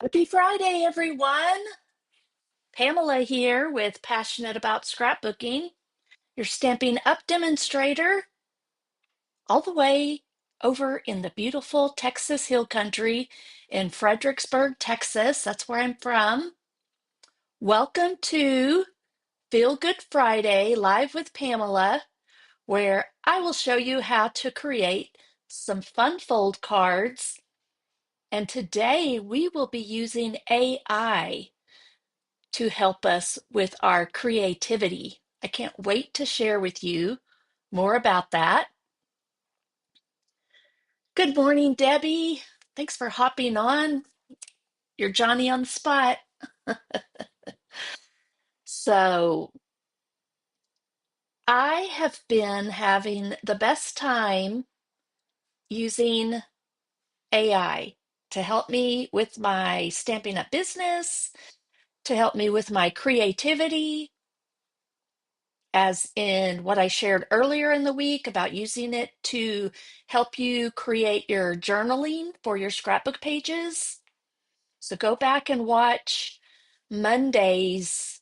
Happy Friday, everyone. Pamela here with Passionate About Scrapbooking, your Stampin' Up demonstrator, all the way over in the beautiful Texas Hill Country in Fredericksburg, Texas. That's where I'm from. Welcome to Feel Good Friday Live with Pamela, where I will show you how to create some fun fold cards. And today we will be using AI to help us with our creativity. I can't wait to share with you more about that. Good morning, Debbie. Thanks for hopping on. You're Johnny on the spot. So, I have been having the best time using AI to help me with my Stampin' Up business, to help me with my creativity, as in what I shared earlier in the week about using it to help you create your journaling for your scrapbook pages. So go back and watch Monday's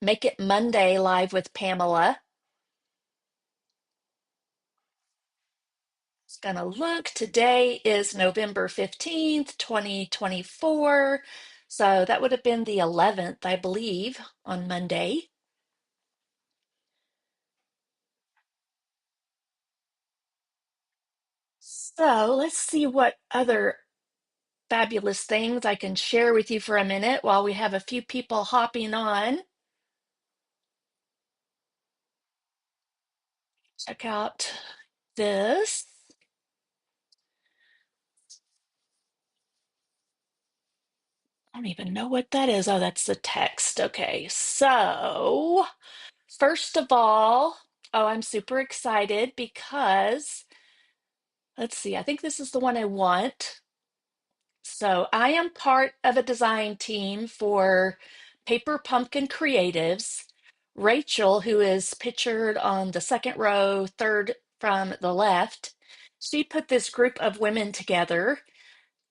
Make It Monday live with Pamela. It's going to look, today is November 15th, 2024. So that would have been the 11th, I believe, on Monday. So let's see what other fabulous things I can share with you for a minute while we have a few people hopping on. Check out this. I don't even know what that is. Oh, that's the text. Okay, so first of all, oh, I'm super excited because let's see, I think this is the one I want. So I am part of a design team for Paper Pumpkin Creatives. Rachel, who is pictured on the second row, third from the left, she put this group of women together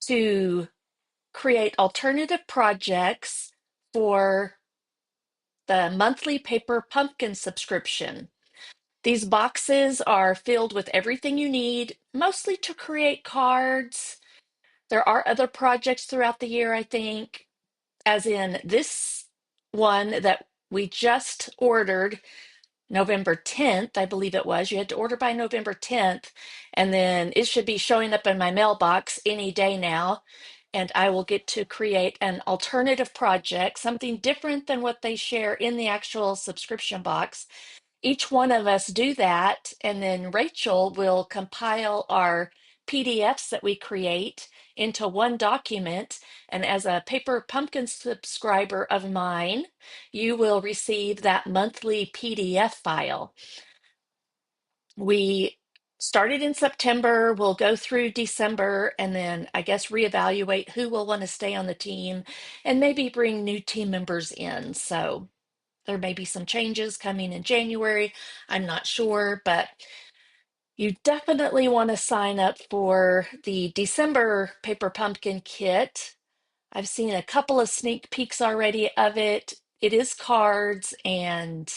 to create alternative projects for the monthly Paper Pumpkin subscription. These boxes are filled with everything you need, mostly to create cards. There are other projects throughout the year, I think, as in this one that we just ordered November 10th, I believe it was. You had to order by November 10th, and then it should be showing up in my mailbox any day now. And I will get to create an alternative project, something different than what they share in the actual subscription box. Each one of us do that, and then Rachel will compile our PDFs that we create into one document. And as a Paper Pumpkin subscriber of mine, you will receive that monthly PDF file. We started in September, we'll go through December, and then I guess reevaluate who will want to stay on the team and maybe bring new team members in. So there may be some changes coming in January. I'm not sure, but you definitely want to sign up for the December Paper Pumpkin Kit. I've seen a couple of sneak peeks already of it. It is cards, and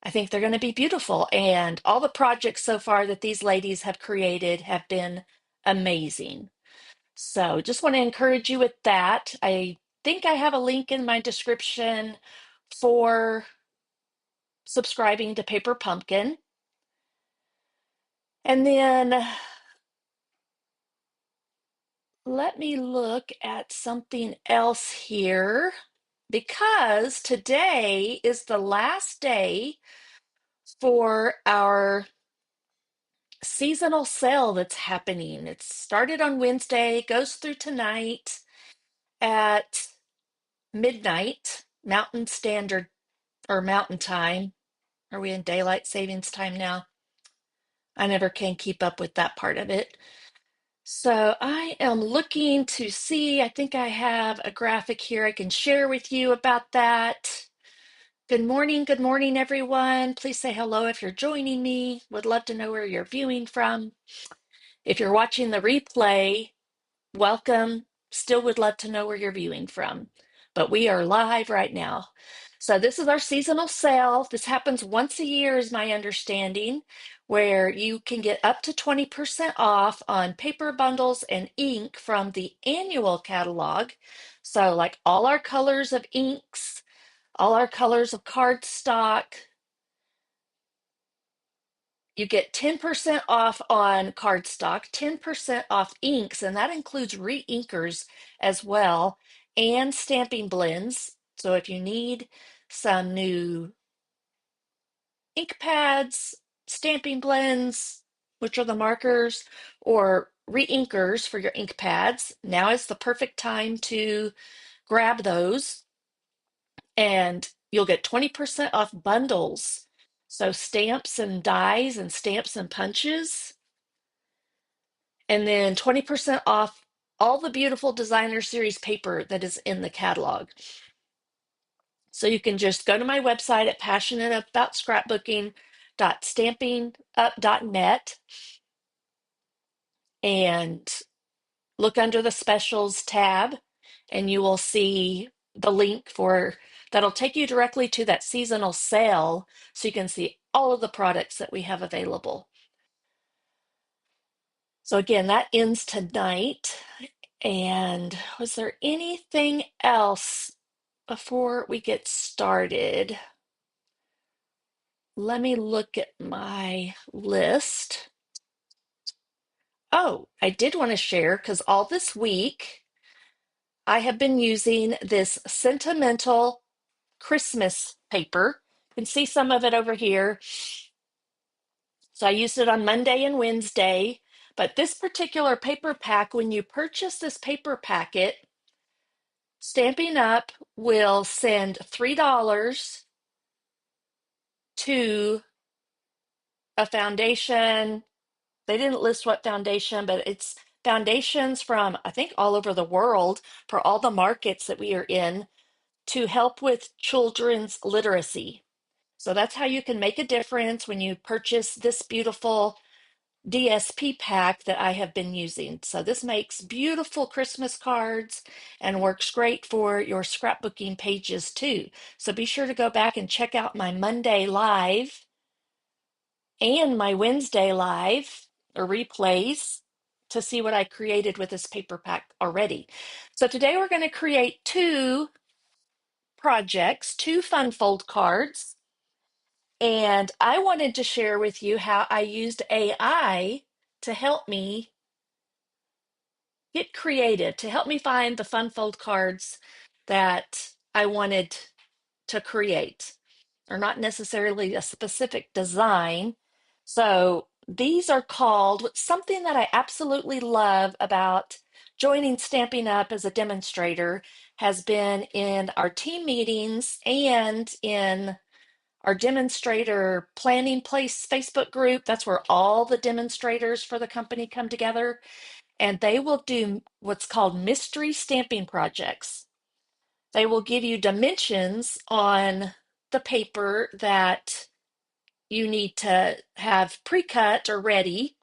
I think they're going to be beautiful. And all the projects so far that these ladies have created have been amazing. So just want to encourage you with that. I think I have a link in my description for subscribing to Paper Pumpkin. And then let me look at something else here because today is the last day for our seasonal sale that's happening. It started on Wednesday, goes through tonight at midnight, Mountain Standard or Mountain Time. Are we in daylight savings time now? I never can keep up with that part of it. So I am looking to see, I think I have a graphic here I can share with you about that. Good morning, everyone. Please say hello if you're joining me. Would love to know where you're viewing from. If you're watching the replay, welcome. Still would love to know where you're viewing from, but we are live right now. So this is our seasonal sale. This happens once a year, is my understanding, where you can get up to 20% off on paper bundles and ink from the annual catalog. So like all our colors of inks, all our colors of cardstock, you get 10% off on cardstock, 10% off inks, and that includes re-inkers as well, and stamping blends. So if you need some new ink pads, stamping blends, which are the markers, or re-inkers for your ink pads, now is the perfect time to grab those, and you'll get 20% off bundles. So stamps and dies and stamps and punches. And then 20% off all the beautiful designer series paper that is in the catalog. So you can just go to my website at passionateaboutscrapbooking.stampinup.net and look under the specials tab, and you will see the link for that'll take you directly to that seasonal sale so you can see all of the products that we have available. So again, that ends tonight. And was there anything else before we get started? Let me look at my list. Oh, I did want to share because all this week I have been using this Sentimental Christmas paper. You can see some of it over here. So I used it on Monday and Wednesday. But this particular paper pack, when you purchase this paper packet, Stamping Up will send $3 to a foundation. They didn't list what foundation, but it's foundations from, I think, all over the world for all the markets that we are in to help with children's literacy. So that's how you can make a difference when you purchase this beautiful DSP pack that I have been using. So this makes beautiful Christmas cards and works great for your scrapbooking pages too. So be sure to go back and check out my Monday live and my Wednesday live or replays to see what I created with this paper pack already. So today we're going to create two projects, two fun fold cards. And I wanted to share with you how I used AI to help me get creative, to help me find the fun fold cards that I wanted to create, or not necessarily a specific design. So these are called something that I absolutely love about joining Stamping Up as a demonstrator has been in our team meetings and in our demonstrator planning place Facebook group. That's where all the demonstrators for the company come together, and they will do what's called mystery stamping projects. They will give you dimensions on the paper that you need to have pre-cut or ready.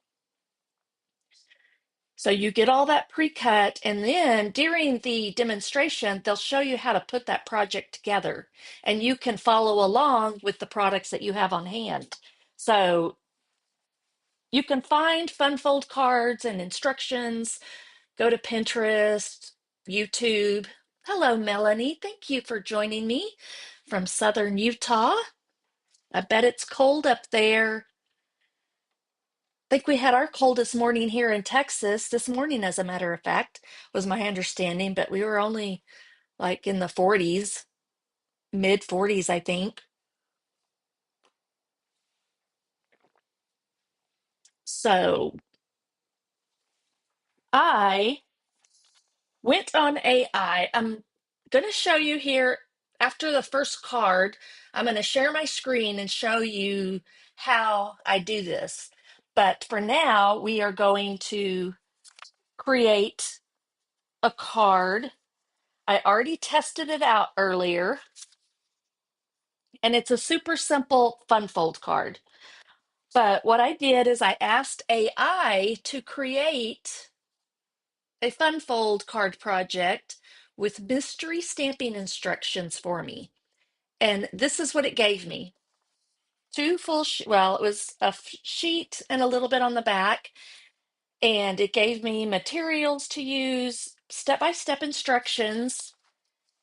So you get all that pre-cut, and then during the demonstration, they'll show you how to put that project together, and you can follow along with the products that you have on hand. So you can find fun fold cards and instructions. Go to Pinterest, YouTube. Hello, Melanie. Thank you for joining me from Southern Utah. I bet it's cold up there. I think we had our coldest morning here in Texas this morning, as a matter of fact, was my understanding, but we were only like in the 40s, mid 40s, I think. So I went on AI. I'm going to show you here after the first card. I'm going to share my screen and show you how I do this. But for now, we are going to create a card. I already tested it out earlier, and it's a super simple fun fold card. But what I did is I asked AI to create a fun fold card project with mystery stamping instructions for me. And this is what it gave me. Two full, well, it was a sheet and a little bit on the back. And it gave me materials to use, step-by-step instructions.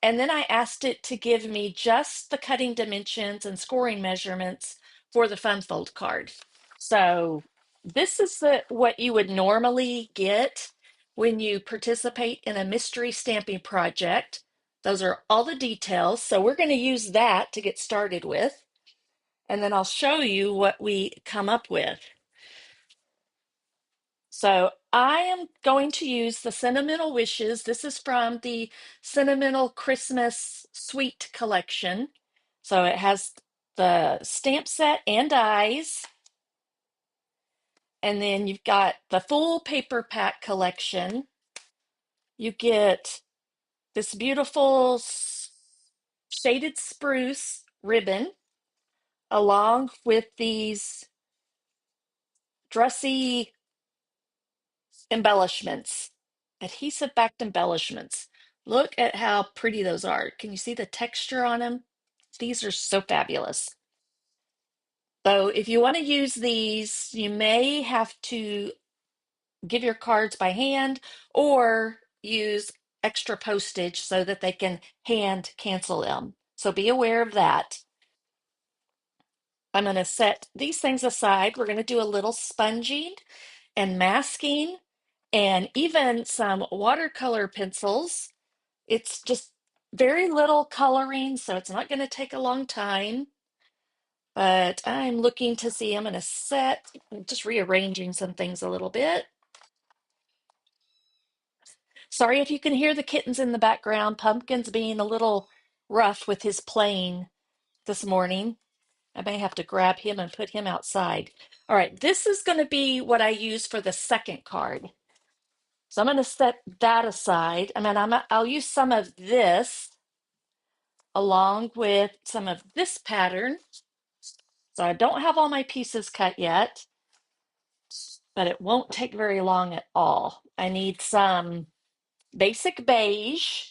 And then I asked it to give me just the cutting dimensions and scoring measurements for the fun fold card. So this is what you would normally get when you participate in a mystery stamping project. Those are all the details. So we're going to use that to get started with. And then I'll show you what we come up with. So I am going to use the Sentimental Wishes. This is from the Sentimental Christmas Suite collection. So it has the stamp set and dies. And then you've got the full paper pack collection. You get this beautiful shaded spruce ribbon along with these dressy embellishments, adhesive backed embellishments. Look at how pretty those are. Can you see the texture on them? These are so fabulous. So if you want to use these, you may have to give your cards by hand or use extra postage so that they can hand cancel them. So be aware of that. I'm going to set these things aside. We're going to do a little sponging and masking and even some watercolor pencils. It's just very little coloring, so it's not going to take a long time. But I'm looking to see, I'm going to set, I'm just rearranging some things a little bit. Sorry if you can hear the kittens in the background. Pumpkin's being a little rough with his playing this morning. I may have to grab him and put him outside. All right, this is going to be what I use for the second card. So I'm going to set that aside. I mean, I'll use some of this along with some of this pattern. So I don't have all my pieces cut yet, but it won't take very long at all. I need some basic beige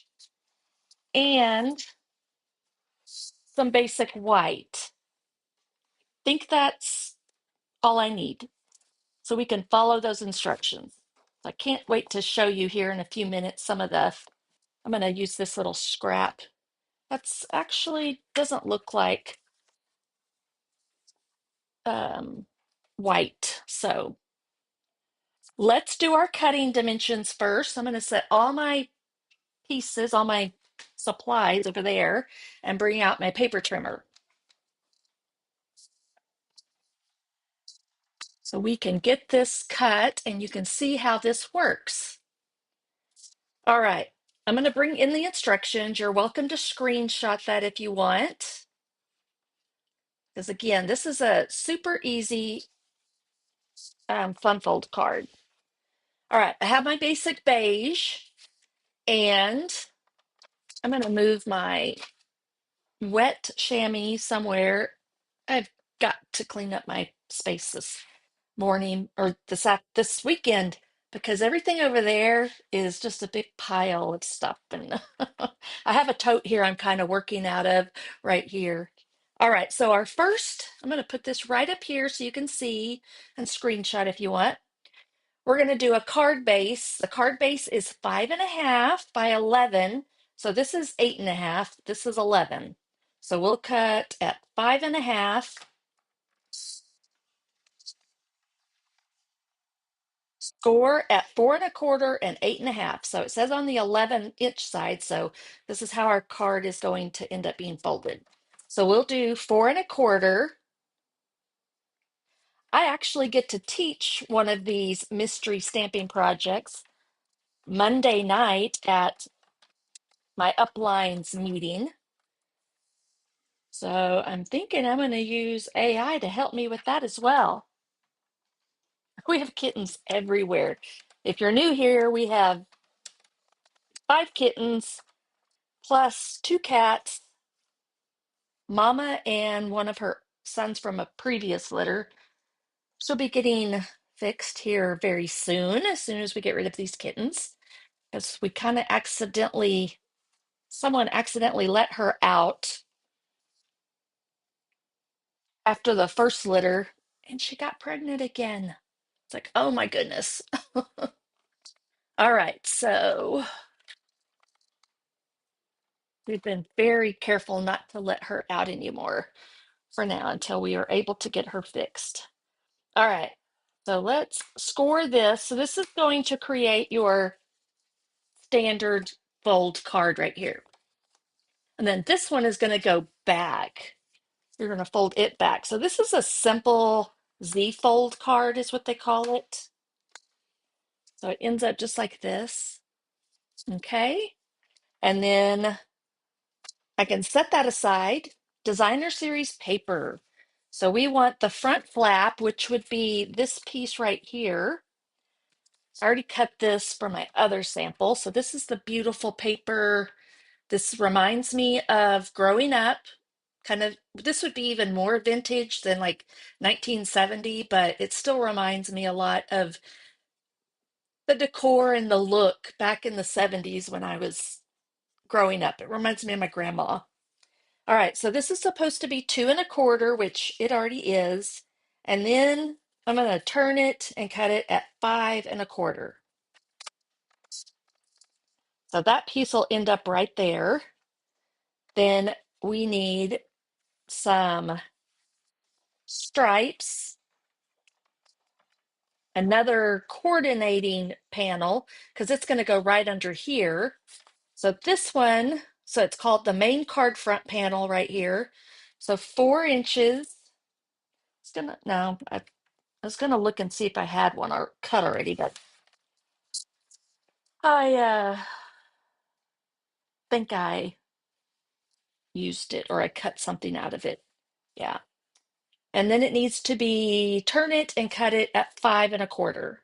and some basic white. I think that's all I need. So we can follow those instructions. I can't wait to show you here in a few minutes some of I'm going to use this little scrap. That's actually doesn't look like white. So let's do our cutting dimensions first. I'm going to set all my pieces, all my supplies over there and bring out my paper trimmer. So we can get this cut and you can see how this works. All right, I'm going to bring in the instructions. You're welcome to screenshot that if you want. Because again, this is a super easy fun fold card. All right, I have my basic beige and I'm going to move my wet chamois somewhere. I've got to clean up my space this morning or this weekend because everything over there is just a big pile of stuff. And I have a tote here I'm kind of working out of right here. All right, so I'm going to put this right up here so you can see and screenshot if you want. We're going to do a card base. The card base is 5.5 by 11. So this is 8.5. This is 11. So we'll cut at 5.5. Score at 4.25 and 8.5. So it says on the 11-inch side. So this is how our card is going to end up being folded. So we'll do 4.25. I actually get to teach one of these mystery stamping projects Monday night at my uplines meeting. So I'm thinking I'm going to use AI to help me with that as well. We have kittens everywhere. If you're new here, we have 5 kittens plus 2 cats, Mama and one of her sons from a previous litter. She'll be getting fixed here very soon, as we get rid of these kittens. because we kind of someone accidentally let her out after the first litter and she got pregnant again. It's like, oh my goodness. All right, so we've been very careful not to let her out anymore for now until we are able to get her fixed. All right, so let's score this. So this is going to create your standard fold card right here. And then this one is going to go back. You're going to fold it back. So this is a simple Z fold card is what they call it. So it ends up just like this. Okay. And then I can set that aside. Designer series paper. So we want the front flap, which would be this piece right here. I already cut this for my other sample. So this is the beautiful paper. This reminds me of growing up. Kind of, this would be even more vintage than like 1970, but it still reminds me a lot of the decor and the look back in the 70s when I was growing up. It reminds me of my grandma. All right, so this is supposed to be 2 1/4, which it already is. And then I'm going to turn it and cut it at 5 1/4. So that piece will end up right there. Then we need some stripes, another coordinating panel, because it's going to go right under here. So this one, so it's called the main card front panel right here. So 4 inches. It's gonna, no, I was gonna look and see if I had one or cut already, but I think I used it or I cut something out of it. Yeah. And then it needs to be turn it and cut it at 5 1/4.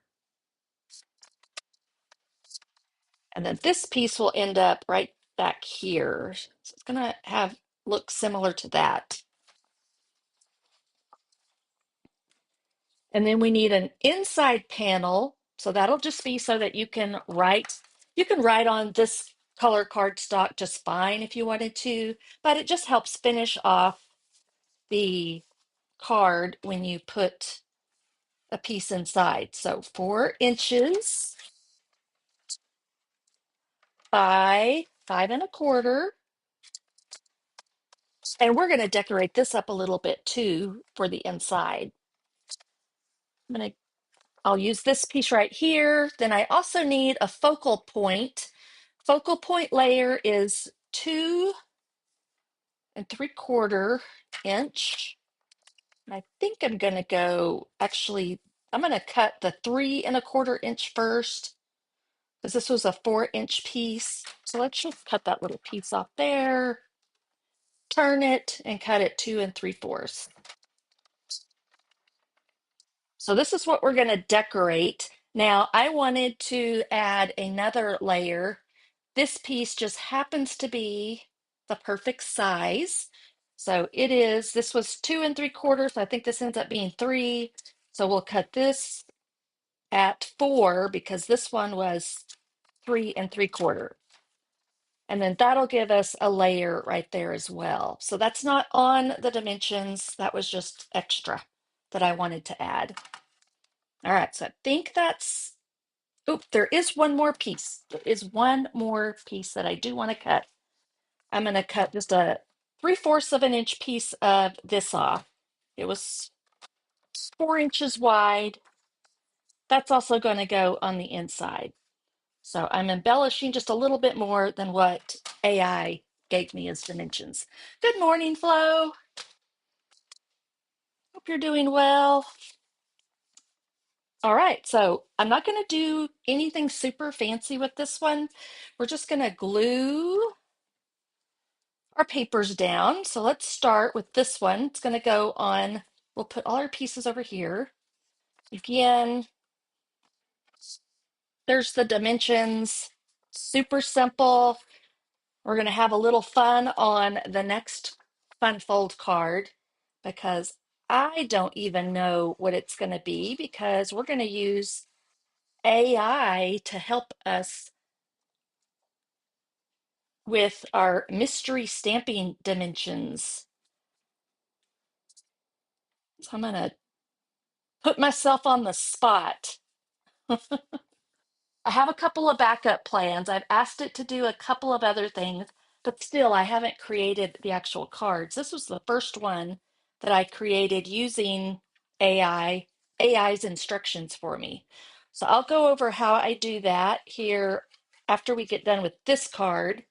And then this piece will end up right back here. So it's gonna have look similar to that. And then we need an inside panel. So that'll just be so that you can write on this color cardstock just fine if you wanted to, but it just helps finish off the card when you put a piece inside. So 4 inches by 5 1/4. And we're going to decorate this up a little bit too for the inside. I'll use this piece right here. Then I also need a focal point. Focal point layer is 2 3/4 inch. And I think I'm going to go, actually, I'm going to cut the 3 1/4 inch first because this was a 4 inch piece. So let's just cut that little piece off there, turn it, and cut it 2 3/4. So this is what we're going to decorate. Now, I wanted to add another layer. This piece just happens to be the perfect size. So it is, this was 2 3/4. I think this ends up being 3. So we'll cut this at 4 because this one was 3 3/4. And then that'll give us a layer right there as well. So that's not on the dimensions. That was just extra that I wanted to add. All right, so I think that's, oop, there is one more piece. There is one more piece that I do want to cut. I'm going to cut just a 3/4 of an inch piece of this off. It was 4 inches wide. That's also going to go on the inside. So I'm embellishing just a little bit more than what AI gave me as dimensions. Good morning, Flo. Hope you're doing well. All right, so I'm not going to do anything super fancy with this one. We're just going to glue our papers down. So let's start with this one. It's going to go on, we'll put all our pieces over here. Again, there's the dimensions, super simple. We're going to have a little fun on the next fun fold card because I don't even know what it's going to be because we're going to use AI to help us with our mystery stamping dimensions. So I'm going to put myself on the spot. I have a couple of backup plans. I've asked it to do a couple of other things, but still, I haven't created the actual cards. This was the first one that I created using AI's instructions for me. So I'll go over how I do that here after we get done with this card,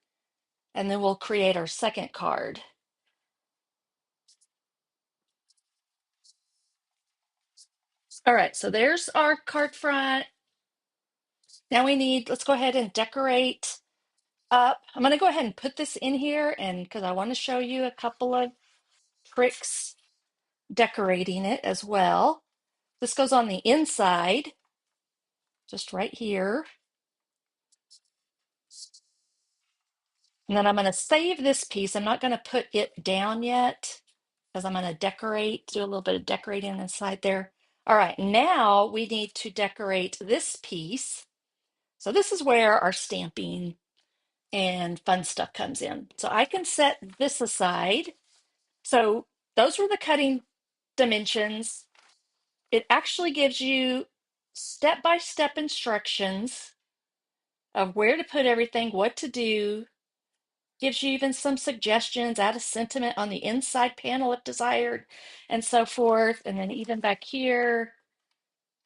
and then we'll create our second card. All right, so there's our card front. Now let's go ahead and decorate up. I'm going to go ahead and put this in here, and because I want to show you a couple of tricks decorating it as well. This goes on the inside, just right here. And then I'm going to save this piece. I'm not going to put it down yet because I'm going to do a little bit of decorating inside there. All right, now we need to decorate this piece. So this is where our stamping and fun stuff comes in. So I can set this aside. So those were the cutting dimensions. It actually gives you step-by-step instructions of where to put everything, what to do, gives you even some suggestions, add a sentiment on the inside panel if desired, and so forth. And then even back here,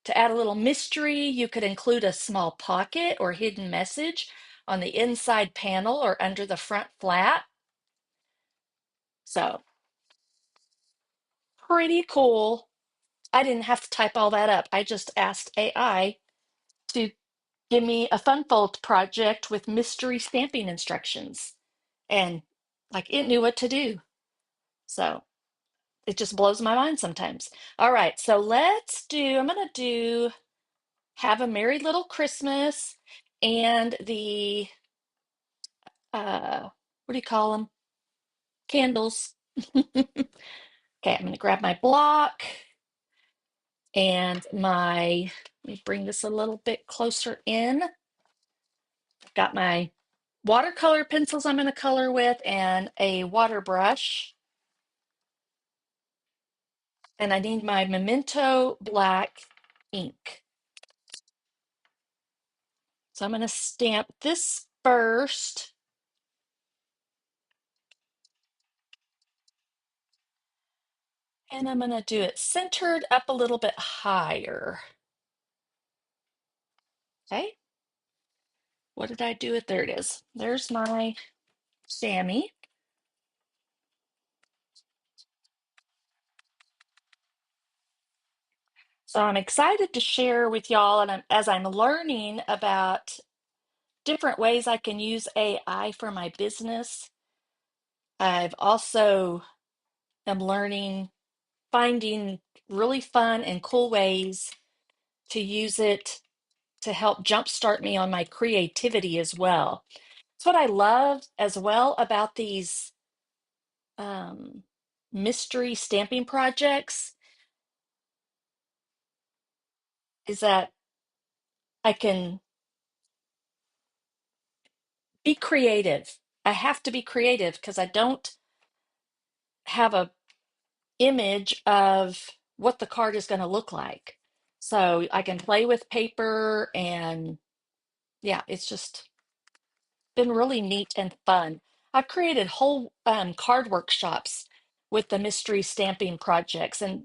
to add a little mystery, you could include a small pocket or hidden message on the inside panel or under the front flat. So pretty cool. I didn't have to type all that up. I just asked AI to give me a fun fold project with mystery stamping instructions. And like it knew what to do. So it just blows my mind sometimes. All right, so I'm going to do Have a Merry Little Christmas and the, what do you call them? Candles. Okay, I'm going to grab my block and let me bring this a little bit closer in. I've got my watercolor pencils I'm going to color with and a water brush. And I need my Memento black ink. So I'm going to stamp this first. And I'm going to do it centered up a little bit higher. Okay. What did I do it? There it is. There's my Sammy. So I'm excited to share with y'all, and as I'm learning about different ways I can use AI for my business, I've also am learning, finding really fun and cool ways to use it to help jumpstart me on my creativity as well. It's what I love as well about these um, mystery stamping projects is that I can be creative. I have to be creative because I don't have a image of what the card is going to look like. So I can play with paper and yeah, it's just been really neat and fun. I've created whole card workshops with the mystery stamping projects, and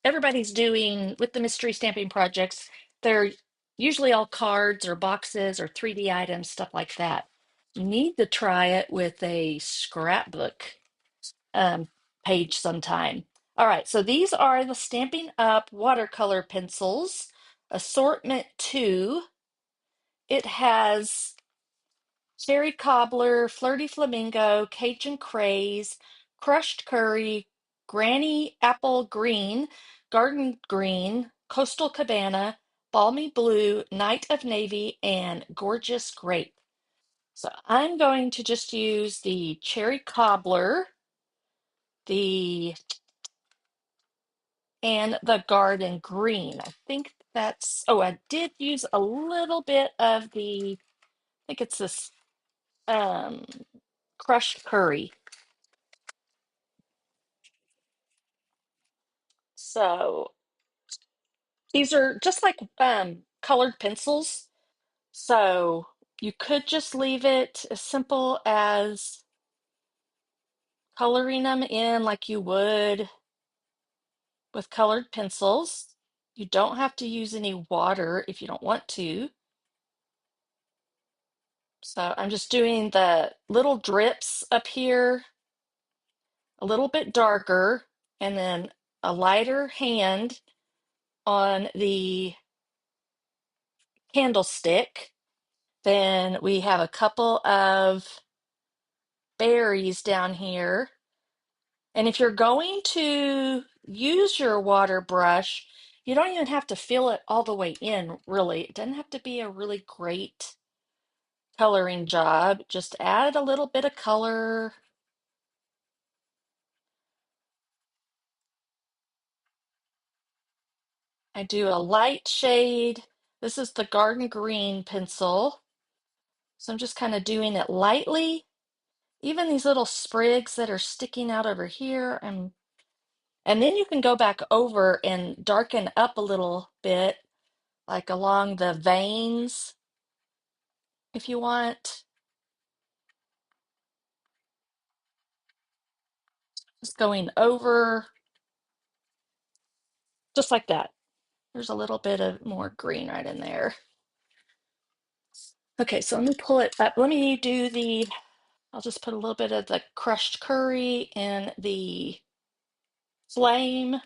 everybody's doing with the mystery stamping projects. They're usually all cards or boxes or 3D items, stuff like that. You need to try it with a scrapbook um, page sometime. All right, so these are the Stampin' Up watercolor pencils, assortment 2. It has cherry cobbler, flirty flamingo, Cajun craze, crushed curry, granny apple green, garden green, coastal cabana, balmy blue, night of navy, and gorgeous grape. So I'm going to just use the cherry cobbler, the and the garden green. I think I did use a little bit of I think it's this crushed curry. So these are just like colored pencils. So you could just leave it as simple as coloring them in like you would with colored pencils. You don't have to use any water if you don't want to. So I'm just doing the little drips up here, a little bit darker, and then a lighter hand on the candlestick. Then we have a couple of berries down here. And if you're going to use your water brush, you don't even have to fill it all the way in, really. It doesn't have to be a really great coloring job. Just add a little bit of color. I do a light shade. This is the garden green pencil. So I'm just kind of doing it lightly. Even these little sprigs that are sticking out over here, and then you can go back over and darken up a little bit, like along the veins if you want. Just going over, just like that. There's a little bit of more green right in there. Okay, so let me pull it up. Let me do I'll just put a little bit of the crushed curry in the flame.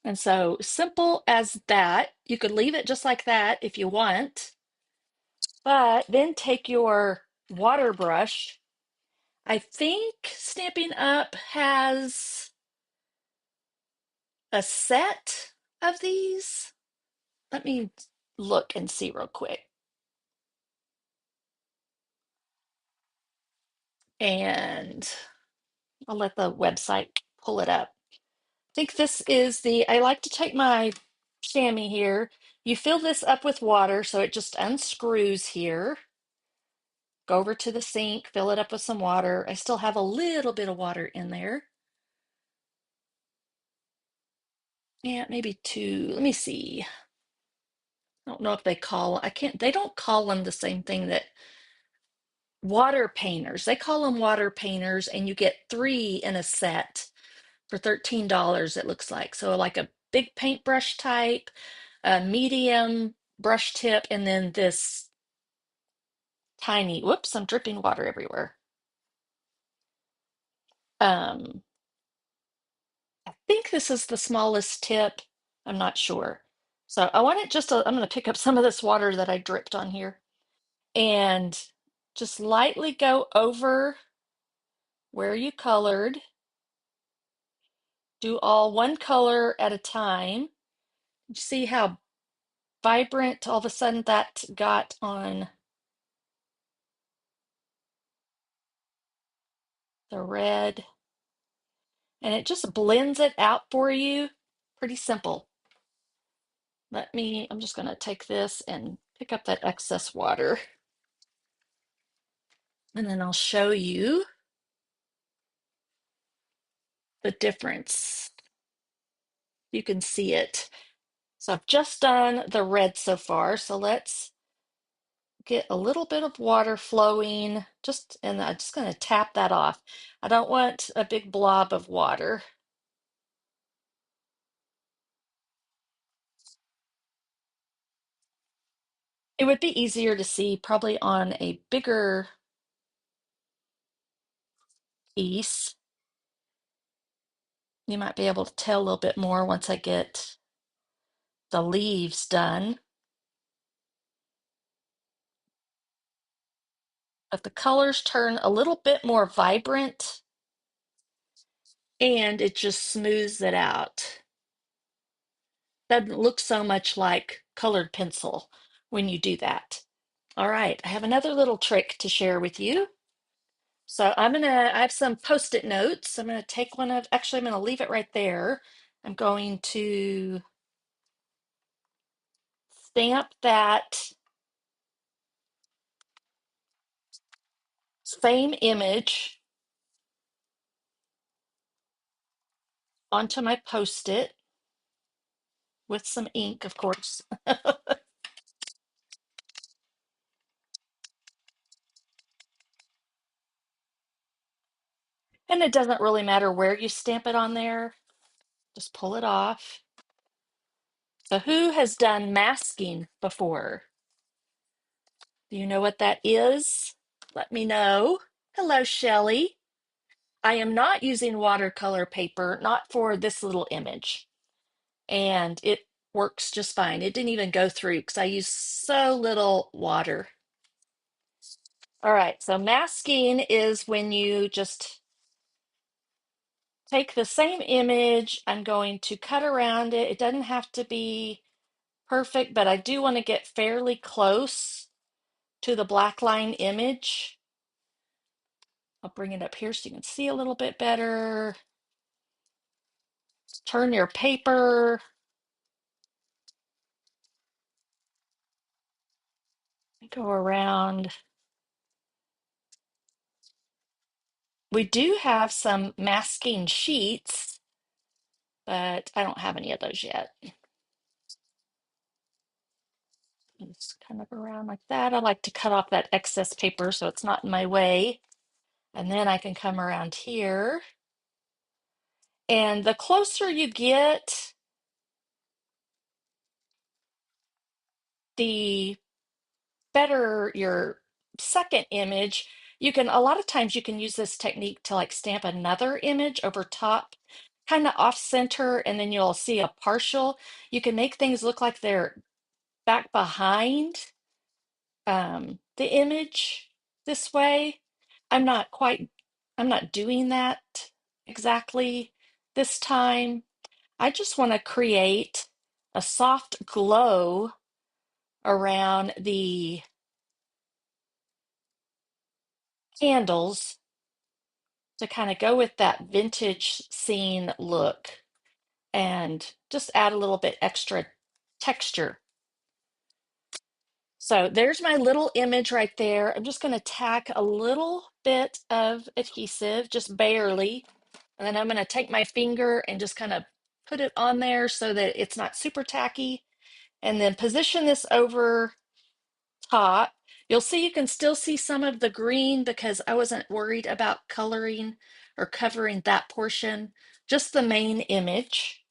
And so simple as that. You could leave it just like that if you want, but then take your water brush. I think Stampin' Up has a set of these. Let me look and see real quick. And I'll let the website pull it up. I think this is I like to take my chamois here. You fill this up with water so it just unscrews here. Go over to the sink, fill it up with some water. I still have a little bit of water in there. Yeah, maybe two. Let me see. I don't know if they don't call them the same thing that water painters. They call them water painters, and you get three in a set for $13, it looks like. So, like a big paintbrush type, a medium brush tip, and then this tiny, whoops, I'm dripping water everywhere. Um, I think this is the smallest tip. I'm not sure. So I want it I'm going to pick up some of this water that I dripped on here and just lightly go over where you colored. Do all one color at a time. You see how vibrant all of a sudden that got on the red, and it just blends it out for you. Pretty simple. I'm just going to take this and pick up that excess water, and then I'll show you the difference. You can see it. So I've just done the red so far. So let's get a little bit of water flowing, and I'm just going to tap that off. I don't want a big blob of water. It would be easier to see probably on a bigger piece. You might be able to tell a little bit more once I get the leaves done. But the colors turn a little bit more vibrant and it just smooths it out. Doesn't look so much like colored pencil when you do that. All right, I have another little trick to share with you. So I have some post-it notes. Actually, I'm gonna leave it right there. I'm going to stamp that same image onto my Post-it with some ink, of course. And it doesn't really matter where you stamp it on there. Just pull it off. So who has done masking before? Do you know what that is? Let me know. Hello, Shelley. I am not using watercolor paper, not for this little image. And it works just fine. It didn't even go through because I use so little water. All right, so masking is when you just take the same image. I'm going to cut around it. It doesn't have to be perfect, but I do want to get fairly close to the black line image. I'll bring it up here so you can see a little bit better. Turn your paper. Go around. We do have some masking sheets, but I don't have any of those yet. Just kind of around like that. I like to cut off that excess paper so it's not in my way. And then I can come around here. And the closer you get, the better your second image. You can, a lot of times you can use this technique to like stamp another image over top, kind of off center, and then you'll see a partial. You can make things look like they're back behind the image this way. I'm not quite, I'm not doing that exactly this time. I just want to create a soft glow around the candles to kind of go with that vintage scene look and just add a little bit extra texture. So there's my little image right there. I'm just going to tack a little bit of adhesive, just barely. And then I'm going to take my finger and just kind of put it on there so that it's not super tacky. And then position this over top. You'll see you can still see some of the green because I wasn't worried about coloring or covering that portion, just the main image.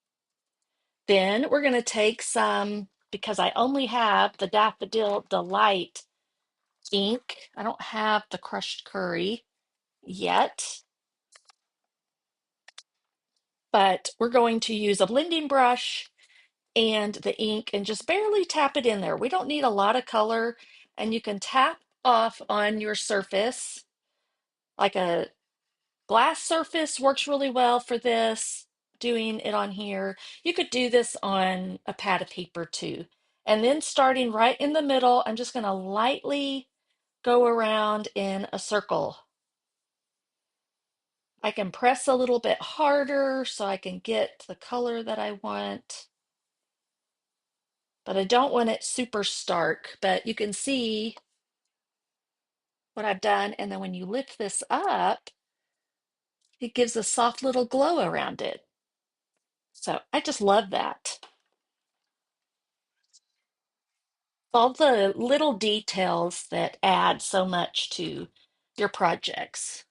Then we're going to take some, because I only have the Daffodil Delight ink. I don't have the crushed curry yet, but we're going to use a blending brush and the ink and just barely tap it in there. We don't need a lot of color, and you can tap off on your surface. Like a glass surface works really well for this, doing it on here. You could do this on a pad of paper too. And then starting right in the middle, I'm just going to lightly go around in a circle. I can press a little bit harder so I can get the color that I want, but I don't want it super stark. But you can see what I've done. And then when you lift this up, it gives a soft little glow around it. So I just love that. All the little details that add so much to your projects.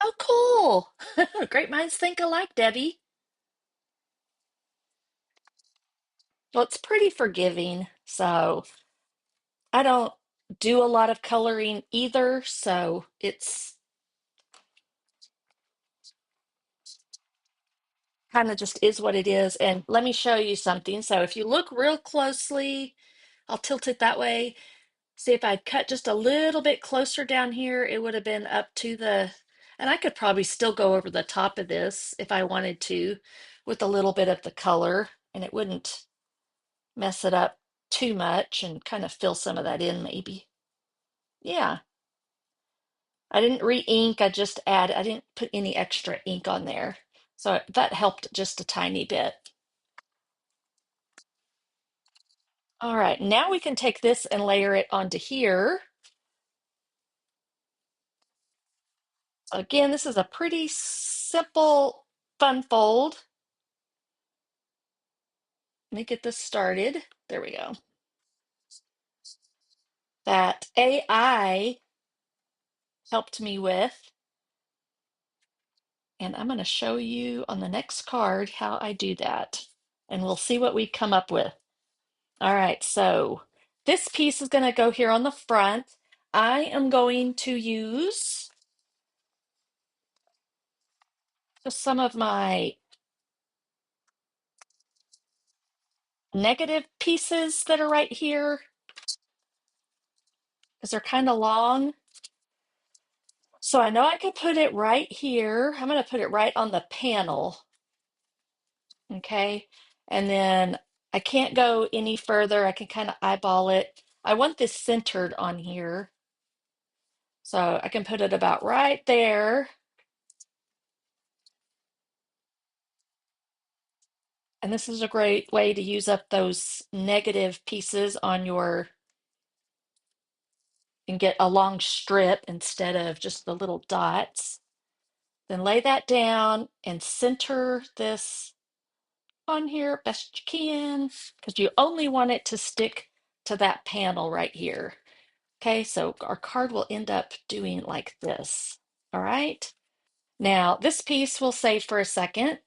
Oh, cool. Great minds think alike, Debbie. Well, it's pretty forgiving, so I don't do a lot of coloring either, so it's kind of just is what it is. And let me show you something. So if you look real closely, I'll tilt it that way. See, if I'd cut just a little bit closer down here, it would have been up to the, and I could probably still go over the top of this if I wanted to with a little bit of the color, and it wouldn't mess it up too much and kind of fill some of that in maybe. Yeah, I didn't re-ink, I didn't put any extra ink on there. So that helped just a tiny bit. All right, now we can take this and layer it onto here. Again, this is a pretty simple fun fold. Let me get this started. There we go. That AI helped me with. And I'm going to show you on the next card how I do that. And we'll see what we come up with. All right, so this piece is going to go here on the front. I am going to use just some of my negative pieces that are right here because they're kind of long. So I know I could put it right here. I'm going to put it right on the panel. Okay. And then I can't go any further. I can kind of eyeball it. I want this centered on here. So I can put it about right there. And this is a great way to use up those negative pieces on your, and get a long strip instead of just the little dots. Then lay that down and center this on here best you can, because you only want it to stick to that panel right here. Okay, so our card will end up doing like this. All right. Now this piece we'll save for a second.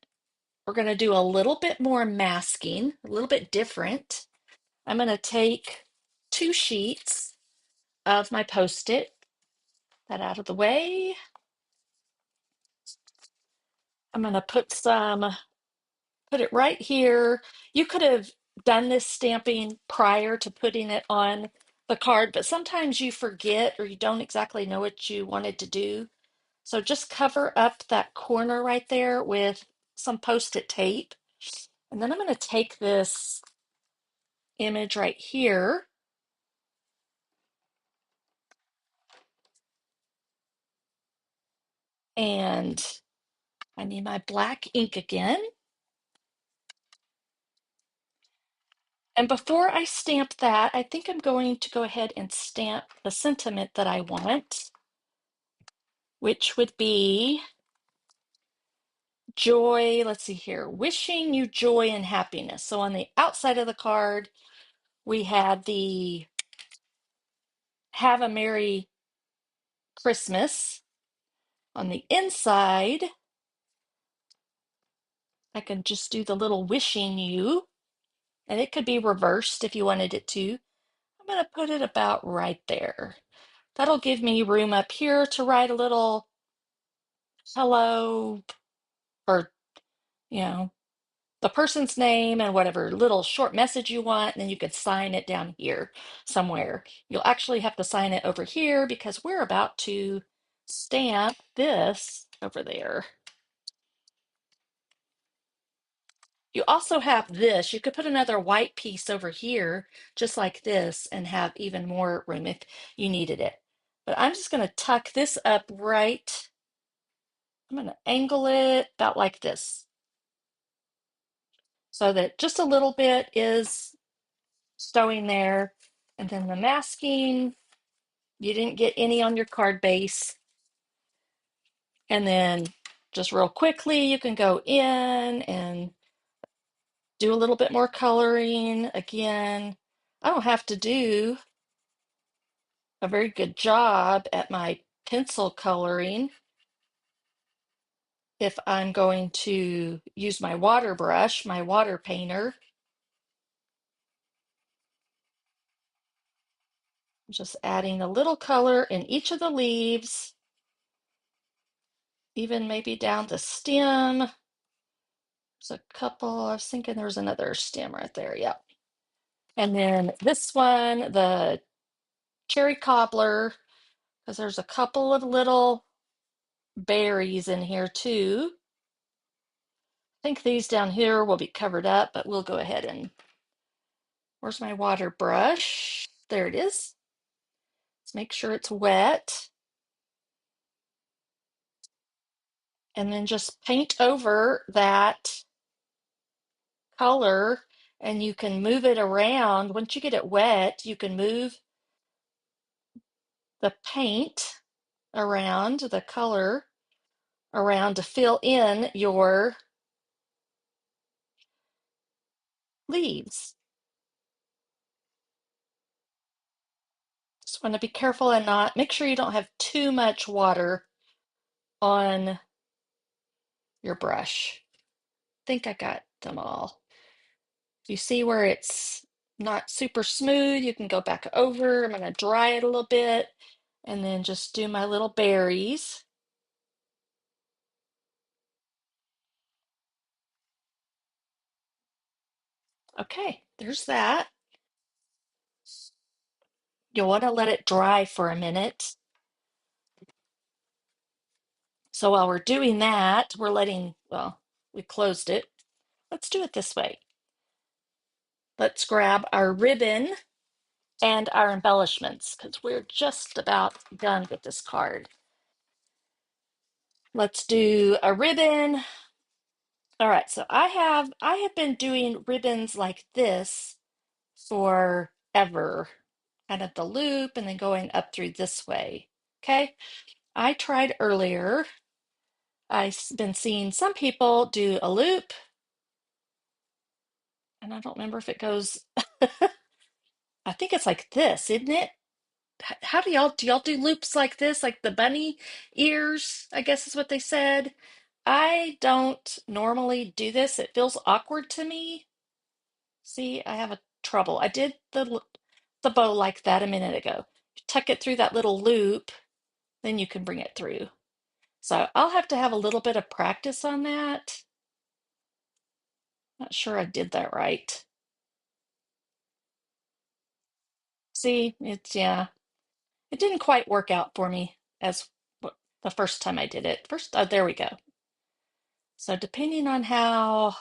We're going to do a little bit more masking, a little bit different. I'm going to take 2 sheets of my Post-it, that out of the way. I'm going to put it right here. You could have done this stamping prior to putting it on the card, but sometimes you forget or you don't exactly know what you wanted to do. So just cover up that corner right there with some Post-it tape. And then I'm going to take this image right here and I need my black ink again. And before I stamp that, I think I'm going to go ahead and stamp the sentiment that I want, which would be joy. Let's see here. Wishing you joy and happiness. So on the outside of the card, we had the Have a Merry Christmas. On the inside, I can just do the little wishing you, and it could be reversed if you wanted it to. I'm going to put it about right there. That'll give me room up here to write a little hello, or, you know, the person's name and whatever little short message you want, and then you could sign it down here somewhere. You'll actually have to sign it over here because we're about to stamp this over there. You also have this. You could put another white piece over here, just like this, and have even more room if you needed it. But I'm just going to tuck this up right. I'm going to angle it about like this so that just a little bit is stowing there. And then the masking, you didn't get any on your card base. And then just real quickly, you can go in and do a little bit more coloring. Again, I don't have to do a very good job at my pencil coloring if I'm going to use my water brush, my water painter. Just adding a little color in each of the leaves, even maybe down the stem. There's a couple, I was thinking there was another stem right there, yep. And then this one, the cherry cobbler, because there's a couple of little berries in here too. I think these down here will be covered up, but we'll go ahead and, where's my water brush? There it is. Let's make sure it's wet. And then just paint over that color and you can move it around. Once you get it wet, you can move the paint around, the color around to fill in your leaves. Just want to be careful and not make sure you don't have too much water on your brush. I think I got them all. You see where it's not super smooth, you can go back over. I'm going to dry it a little bit and then just do my little berries. Okay, there's that. You'll want to let it dry for a minute. So while we're doing that, we're letting, well, we closed it. Let's do it this way. Let's grab our ribbon and our embellishments because we're just about done with this card. Let's do a ribbon. All right, so I have been doing ribbons like this forever, kind of the loop and then going up through this way. Okay, I tried earlier. I've been seeing some people do a loop, and I don't remember if it goes, I think it's like this, isn't it? How do y'all do loops like this, like the bunny ears, I guess is what they said. I don't normally do this. It feels awkward to me. See, I have a trouble. I did the bow like that a minute ago. You tuck it through that little loop, then you can bring it through. So I'll have to have a little bit of practice on that. Not sure I did that right. See, yeah, it didn't quite work out for me as the first time I did it. First, oh, there we go. So depending on how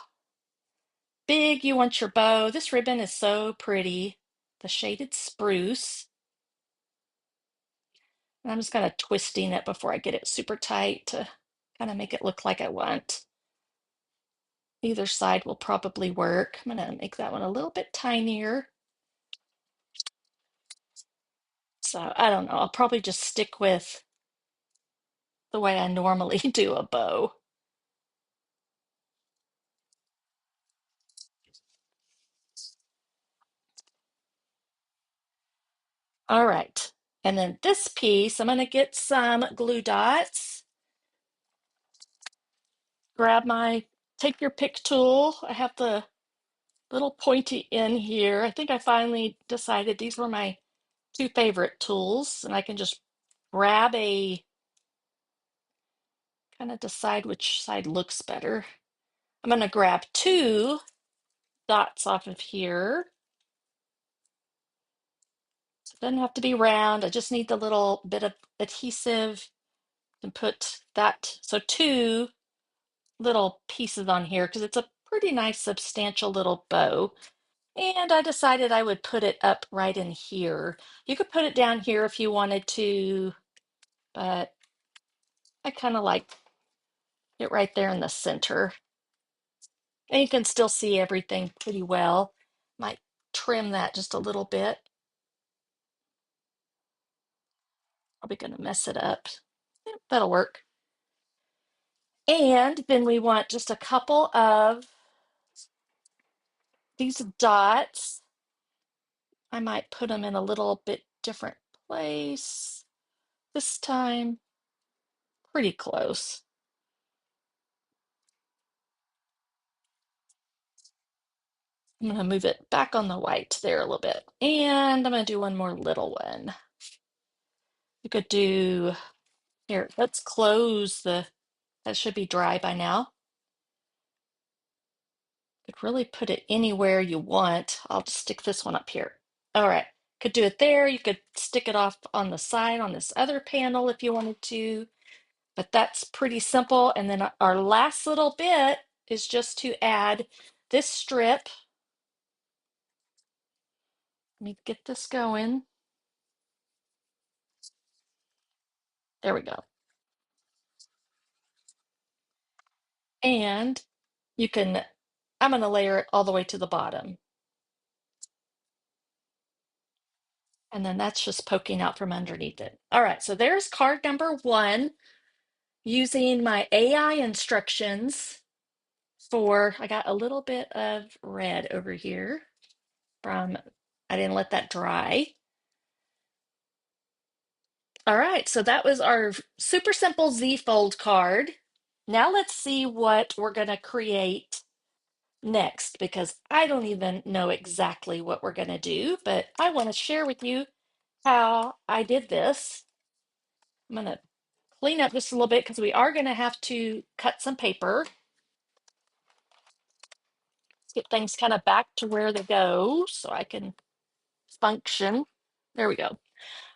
big you want your bow, this ribbon is so pretty. The shaded spruce. And I'm just kind of twisting it before I get it super tight to kind of make it look like I want. Either side will probably work. I'm going to make that one a little bit tinier. So I don't know. I'll probably just stick with the way I normally do a bow. All right. And then this piece, I'm going to get some glue dots. Grab my, take your pick tool. I have the little pointy end here. I think I finally decided these were my two favorite tools, and I can just grab a, kind of decide which side looks better. I'm going to grab two dots off of here. So it doesn't have to be round. I just need the little bit of adhesive and put that. So two little pieces on here because it's a pretty nice substantial little bow. And I decided I would put it up right in here. You could put it down here if you wanted to, but I kind of like it right there in the center. And you can still see everything pretty well. Might trim that just a little bit. Probably going to mess it up. Yep, that'll work. And then we want just a couple of these dots. I might put them in a little bit different place this time. Pretty close. I'm going to move it back on the white there a little bit. And I'm going to do one more little one. You could do, here, let's close the, that should be dry by now. You could really put it anywhere you want. I'll just stick this one up here. All right, could do it there. You could stick it off on the side on this other panel if you wanted to, but that's pretty simple. And then our last little bit is just to add this strip. Let me get this going. There we go. And you can, I'm going to layer it all the way to the bottom. And then that's just poking out from underneath it. All right, so there's card number one using my AI instructions for, I got a little bit of red over here from, I didn't let that dry. All right, so that was our super simple Z fold card. Now let's see what we're going to create next because I don't even know exactly what we're going to do, but I want to share with you how I did this. I'm going to clean up just a little bit because we are going to have to cut some paper. Let's get things kind of back to where they go so I can function. There we go.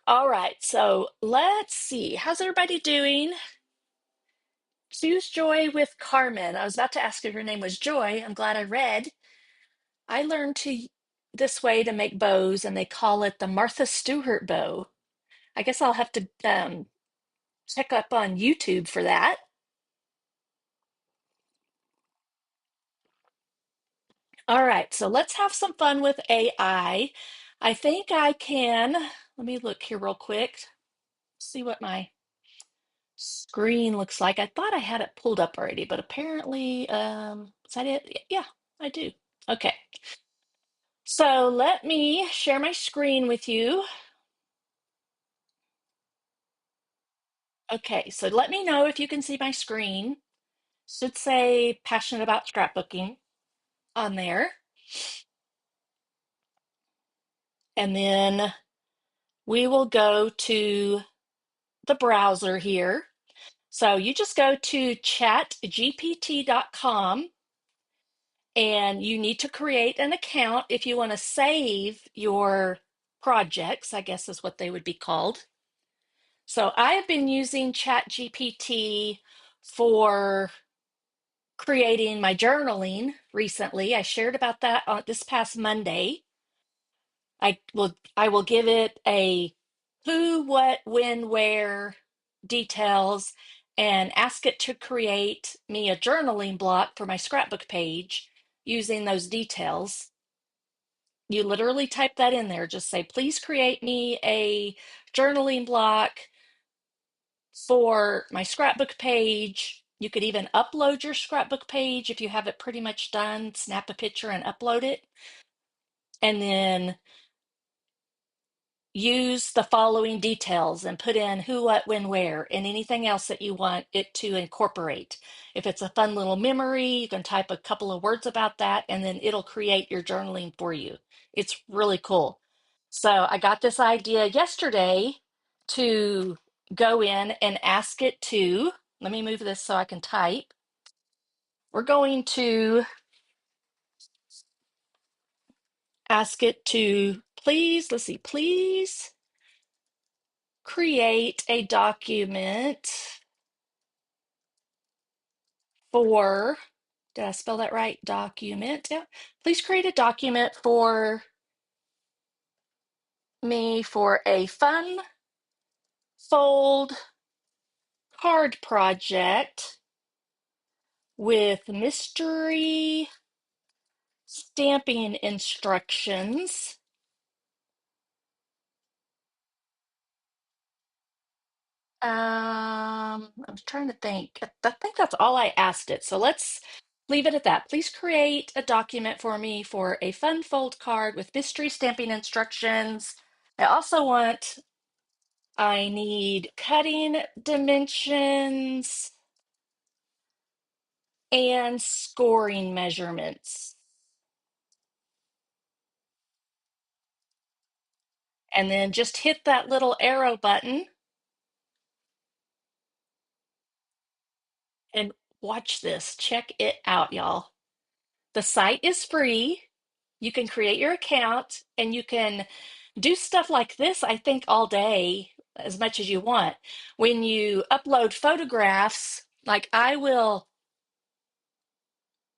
All right, so let's see. How's everybody doing? Choose Joy with Carmen. I was about to ask if her name was Joy. I'm glad I read. I learned this way to make bows, and they call it the Martha Stewart bow. I guess I'll have to check up on YouTube for that. All right, so let's have some fun with AI. I think I can, let me look here real quick, see what my screen looks like. I thought I had it pulled up already, but apparently, is that it? Yeah, I do. Okay, so let me share my screen with you. Okay, so let me know if you can see my screen. Should say passionate about scrapbooking on there. And then we will go to the browser here. So you just go to chatgpt.com and you need to create an account if you want to save your projects, I guess is what they would be called. So I have been using ChatGPT for creating my journaling recently. I shared about that on this past Monday. I will give it a who, what, when, where details and ask it to create me a journaling block for my scrapbook page using those details. You literally type that in there. Just say, please create me a journaling block for my scrapbook page. You could even upload your scrapbook page if you have it pretty much done. Snap a picture and upload it. And then use the following details and put in who, what, when, where, and anything else that you want it to incorporate. If it's a fun little memory, you can type a couple of words about that and then it'll create your journaling for you. It's really cool. So I got this idea yesterday to go in and ask it to, let me move this so I can type. We're going to ask it to please, let's see, please create a document for, did I spell that right? Document. Yeah. Please create a document for me for a fun fold card project with mystery stamping instructions. I'm trying to think. I think that's all I asked it. So let's leave it at that. Please create a document for me for a fun fold card with mystery stamping instructions. I also want, I need cutting dimensions and scoring measurements. And then just hit that little arrow button and watch this. Check it out, y'all. The site is free. You can create your account and you can do stuff like this, I think, all day, as much as you want. When you upload photographs, like I will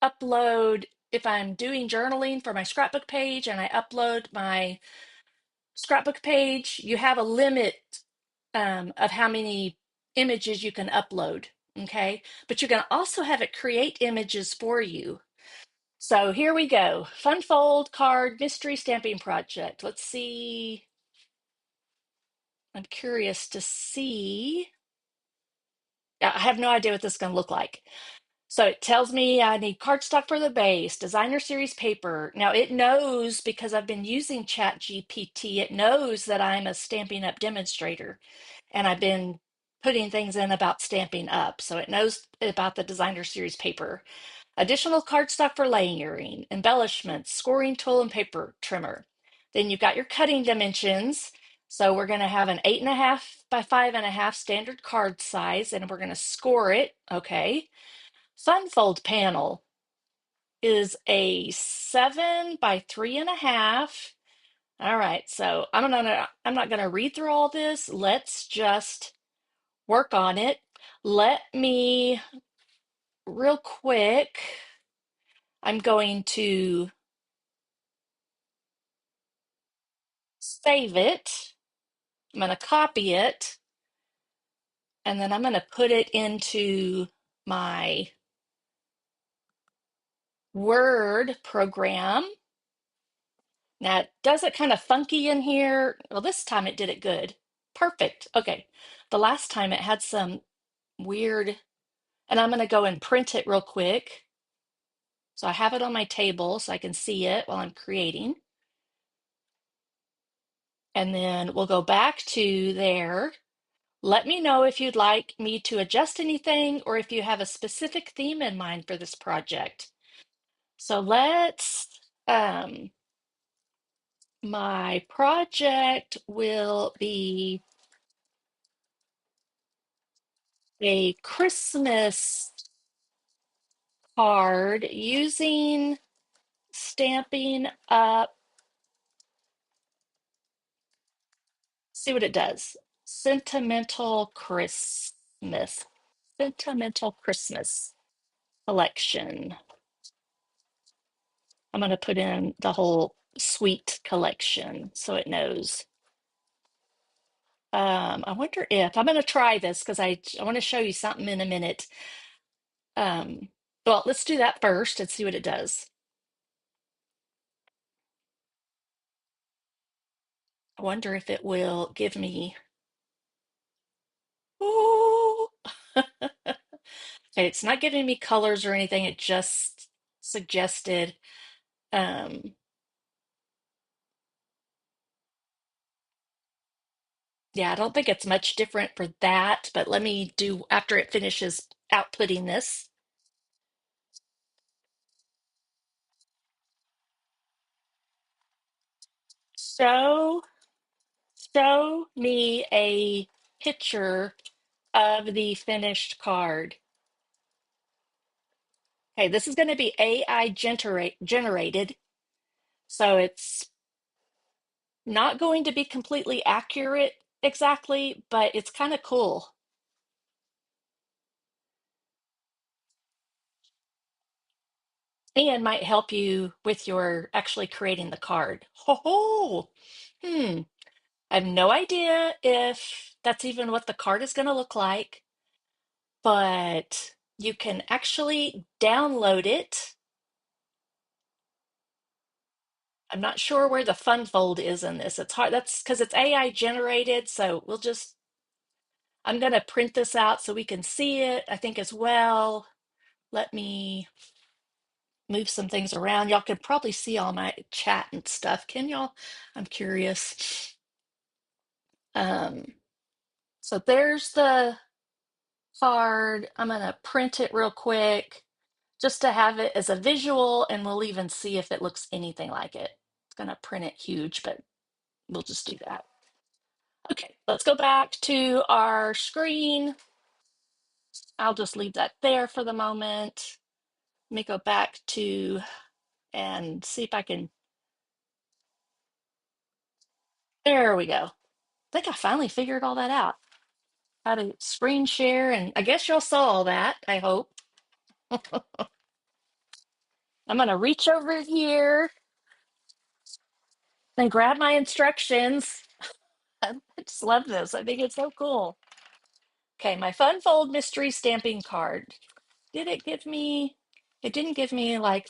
upload, if I'm doing journaling for my scrapbook page and I upload my scrapbook page, you have a limit of how many images you can upload. Okay. But you can also have it create images for you. So here we go. Fun fold card mystery stamping project. Let's see. I'm curious to see. I have no idea what this is going to look like. So it tells me I need cardstock for the base, designer series paper. Now it knows because I've been using Chat GPT, it knows that I'm a Stampin' Up demonstrator and I've been putting things in about Stampin' Up. So it knows about the designer series paper. Additional cardstock for layering, embellishments, scoring tool, and paper trimmer. Then you've got your cutting dimensions. So we're going to have an 8.5 by 5.5 standard card size, and we're going to score it. Okay. Fun fold panel is a 7 by 3.5. All right, so I'm not gonna read through all this. Let's just work on it. Let me real quick. I'm going to save it. I'm gonna copy it, and then I'm gonna put it into my Word program. Now, does it kind of funky in here? Well, this time it did it good. Perfect. Okay. The last time it had some weird, and I'm going to go and print it real quick. So I have it on my table so I can see it while I'm creating. And then we'll go back to there. Let me know if you'd like me to adjust anything or if you have a specific theme in mind for this project. So my project will be a Christmas card using Stampin' Up. See what it does. Sentimental Christmas. Sentimental Christmas collection. I'm going to put in the whole sweet collection so it knows. I wonder if I'm going to try this because I want to show you something in a minute. Well, let's do that first and see what it does. I wonder if it will give me. Ooh. Okay, it's not giving me colors or anything. It just suggested, um, yeah, I don't think it's much different for that, but let me do after it finishes outputting this. Show, show me a picture of the finished card. Okay, this is going to be AI generated, so it's not going to be completely accurate exactly, but it's kind of cool. And might help you with your actually creating the card. Ho ho! Hmm. I have no idea if that's even what the card is going to look like, but you can actually download it. I'm not sure where the fun fold is in this. It's hard. That's because it's AI generated. So I'm going to print this out so we can see it, I think, as well. Let me move some things around. Y'all can probably see all my chat and stuff. Can y'all? I'm curious. Um, so there's the card. I'm gonna print it real quick just to have it as a visual, and we'll even see if it looks anything like it. It's gonna print it huge, but we'll just do that. Okay, let's go back to our screen. I'll just leave that there for the moment. Let me go back to and see if I can. There we go. I think I finally figured all that out. How to screen share, and I guess y'all saw all that, I hope. I'm gonna reach over here and grab my instructions. I just love this. I think it's so cool. Okay, my Fun Fold mystery stamping card. Did it give me, it didn't give me like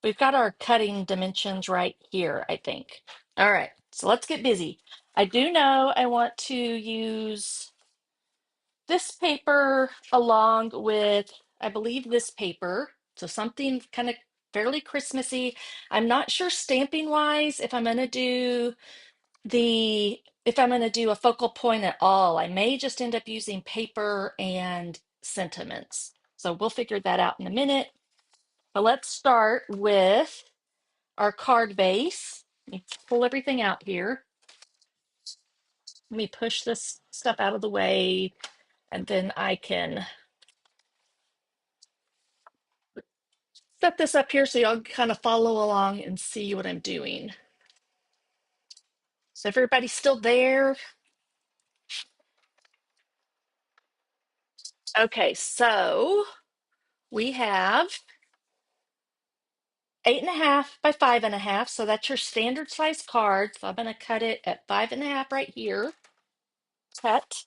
we've got our cutting dimensions right here, I think. All right, so let's get busy. I do know I want to use this paper along with, I believe, this paper. So something kind of fairly Christmassy. I'm not sure stamping wise if I'm going to do a focal point at all. I may just end up using paper and sentiments. So we'll figure that out in a minute. But let's start with our card base. Let me pull everything out here. Let me push this stuff out of the way, and then I can set this up here so y'all kind of follow along and see what I'm doing. So everybody's still there? Okay, so we have 8.5 by 5.5. So that's your standard size card. So I'm going to cut it at 5.5 right here. Cut.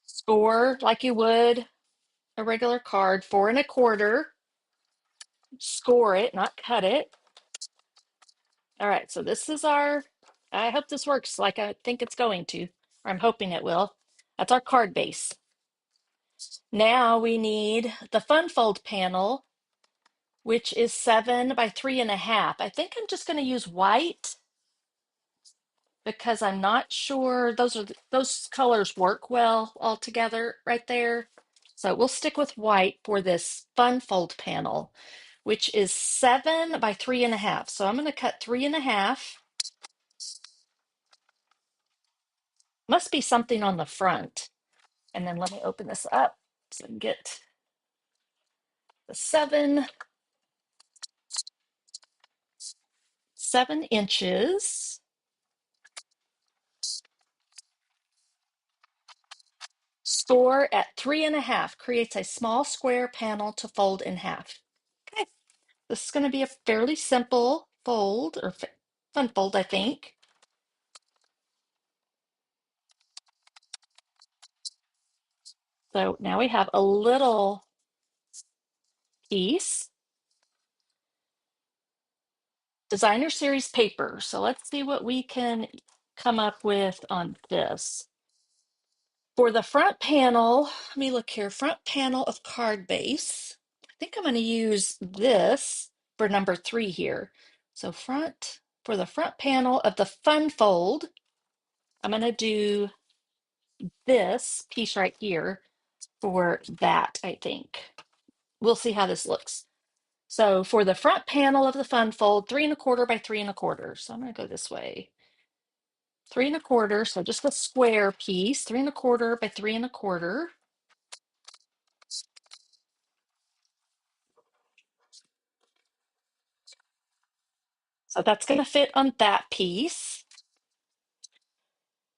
Score like you would a regular card. 4.25. Score it, not cut it. All right, so this is I hope this works like I think it's going to, or I'm hoping it will. That's our card base. Now we need the fun fold panel, which is 7 by 3.5. I think I'm just going to use white because I'm not sure those colors work well all together right there. So we'll stick with white for this fun fold panel, which is 7 by 3.5. So I'm going to cut 3.5. Must be something on the front. And then let me open this up so I can get the 7 inches. Score at 3.5 creates a small square panel to fold in half. Okay, this is going to be a fairly simple fold or fun fold, I think. So now we have a little piece. Designer series paper. So let's see what we can come up with on this. For the front panel, let me look here. Front panel of card base. I think I'm going to use this for number 3 here. So for the front panel of the fun fold, I'm going to do this piece right here for that, I think. We'll see how this looks. So for the front panel of the fun fold, 3.25 by 3.25. So I'm going to go this way. 3.25, so just a square piece, 3.25 by 3.25. So that's going to fit on that piece.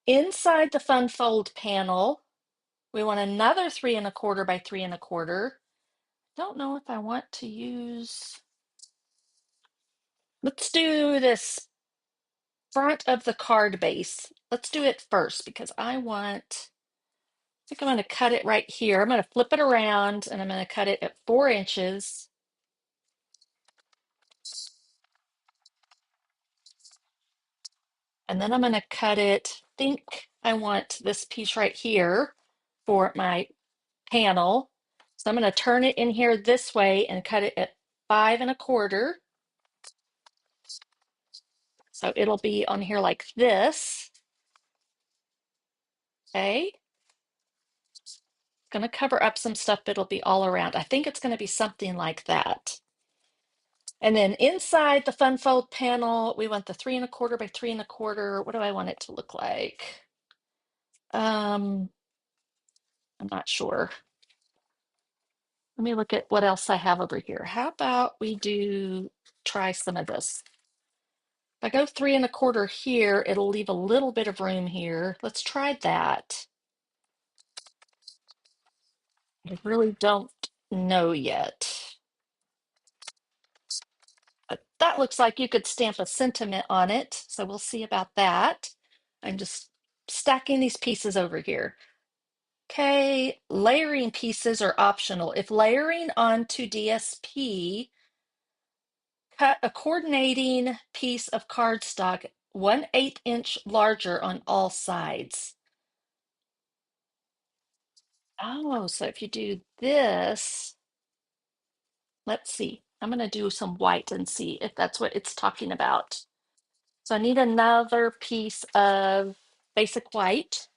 Inside the fun fold panel, we want another 3.25 by 3.25. Don't know if I want to use, let's do this front of the card base. Let's do it first because I think I'm going to cut it right here. I'm going to flip it around and I'm going to cut it at 4 inches. And then I'm going to cut it, I think I want this piece right here for my panel. So I'm going to turn it in here this way and cut it at 5.25. So it'll be on here like this. Okay. Going to cover up some stuff, but it'll be all around. I think it's going to be something like that. And then inside the fun fold panel, we want the 3.25 by 3.25. What do I want it to look like? I'm not sure. Let me look at what else I have over here. How about we try some of this? If I go 3.25 here, it'll leave a little bit of room here. Let's try that. I really don't know yet. But that looks like you could stamp a sentiment on it. So we'll see about that. I'm just stacking these pieces over here. Okay, layering pieces are optional. If layering onto DSP, cut a coordinating piece of cardstock 1/8 inch larger on all sides. Oh, so if you do this, let's see. I'm going to do some white and see if that's what it's talking about. So I need another piece of basic white.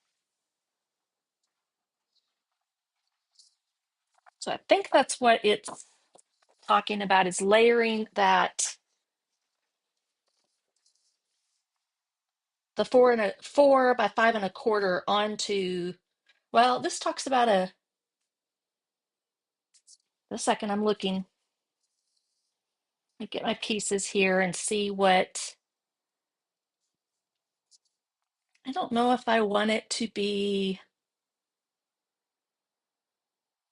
So I think that's what it's talking about, is layering that the 4 by 5 1/4 onto, well, this talks about the second I'm looking. Let me get my pieces here and see what, I don't know if I want it to be,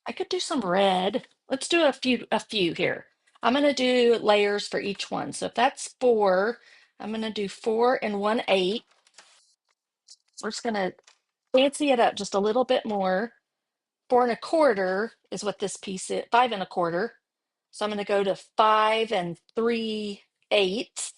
I could do some red. Let's do a few here. I'm going to do layers for each one. So if that's 4, I'm going to do 4 and 1/8. We're just going to fancy it up just a little bit more. 4 1/4 is what this piece is, 5 1/4. So I'm going to go to 5 3/8.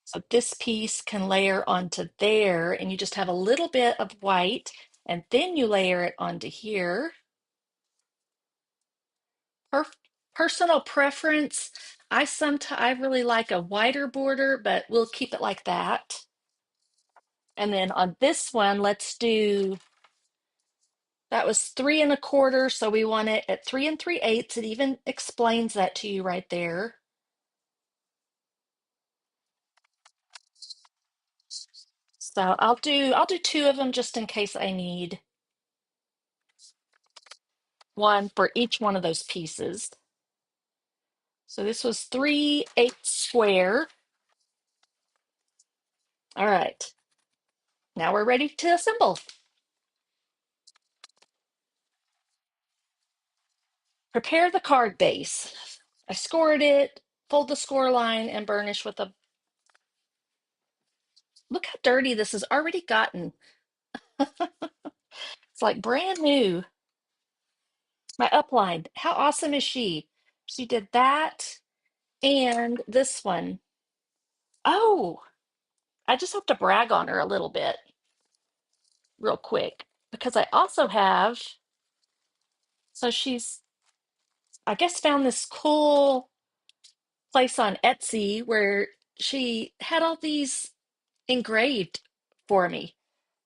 So this piece can layer onto there, and you just have a little bit of white, and then you layer it onto here. Per Personal preference, I really like a wider border, but we'll keep it like that. And then on this one, let's do, that was 3 1/4, so we want it at 3 3/8. It even explains that to you right there. So I'll do two of them just in case I need one for each one of those pieces. So this was 3/8 square. All right, now we're ready to assemble. Prepare the card base. I scored it, fold the score line, and burnish with a, look how dirty this has already gotten. It's like brand new. My upline, how awesome is she? She did that and this one. Oh, I just have to brag on her a little bit real quick because I also have, so she's, I guess, found this cool place on Etsy where she had all these engraved for me.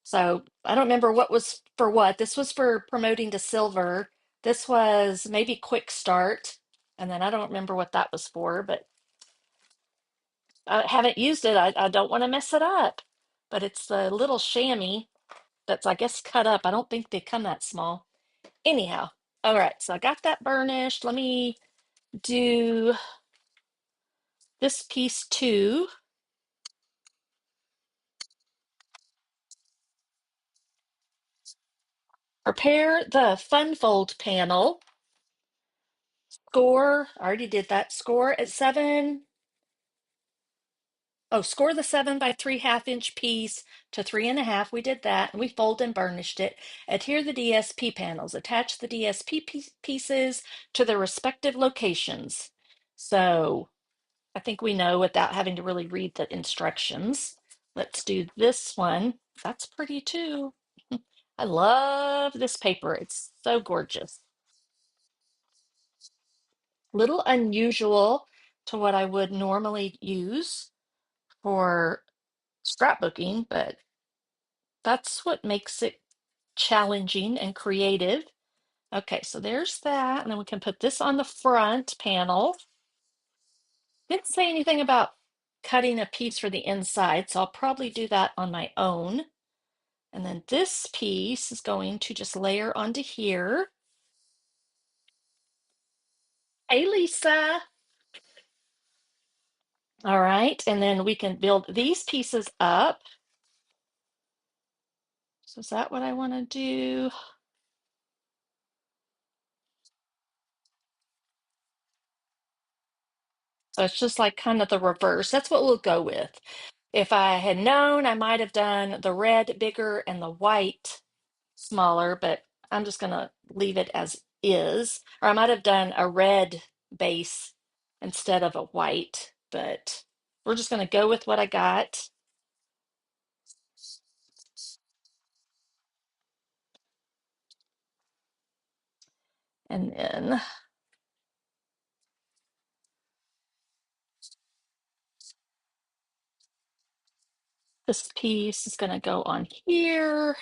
So I don't remember what was for what. This was for promoting to silver. This was maybe quick start. And then I don't remember what that was for, but I haven't used it. I don't want to mess it up. But it's the little chamois that's, I guess, cut up. I don't think they come that small. Anyhow, all right. So I got that burnished. Let me do this piece too. Prepare the fun fold panel. Score, I already did that. Score at 7. Oh, score the 7 by 3 1/2 inch piece to 3 1/2. We did that, and we folded and burnished it. Adhere the DSP panels. Attach the DSP pieces to their respective locations. So I think we know without having to really read the instructions. Let's do this one. That's pretty too. I love this paper. It's so gorgeous. Little unusual to what I would normally use for scrapbooking, but that's what makes it challenging and creative. Okay, so there's that. And then we can put this on the front panel. Didn't say anything about cutting a piece for the inside, so I'll probably do that on my own. And then this piece is going to just layer onto here. Hey, Lisa. All right, and then we can build these pieces up. So is that what I want to do? So it's just like kind of the reverse. That's what we'll go with. If I had known, I might have done the red bigger and the white smaller, but I'm just going to leave it as is. Or I might have done a red base instead of a white, but we're just going to go with what I got. And then this piece is going to go on here.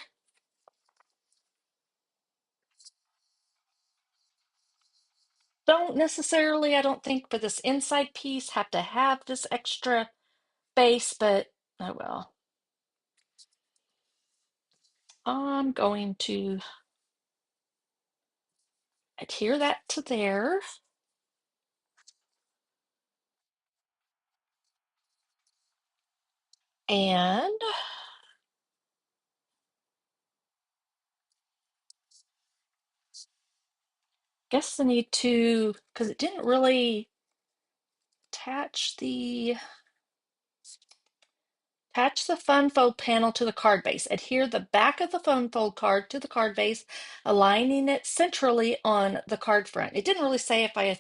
Don't necessarily, I don't think, for this inside piece have to have this extra base, but oh well. I'm going to adhere that to there. And guess I need to, because it didn't really attach the fun fold panel to the card base. Adhere the back of the fun fold card to the card base, aligning it centrally on the card front. It didn't really say if I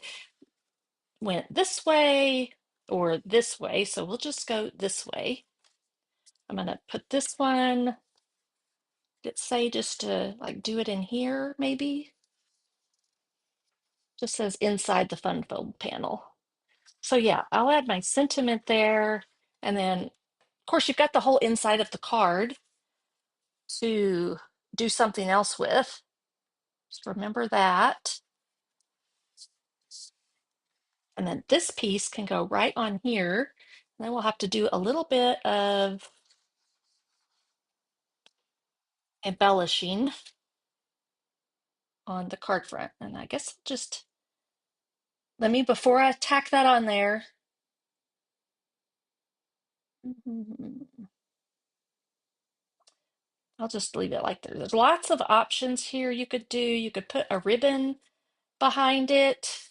went this way or this way, so we'll just go this way. I'm going to put this one, let's say just to like do it in here, maybe. Just says inside the fun fold panel. So yeah, I'll add my sentiment there. And then, of course, you've got the whole inside of the card to do something else with. Just remember that. And then this piece can go right on here. And then we'll have to do a little bit of embellishing on the card front. And I guess just let me, before I tack that on there, I'll just leave it like that. There's lots of options here you could do. You could put a ribbon behind it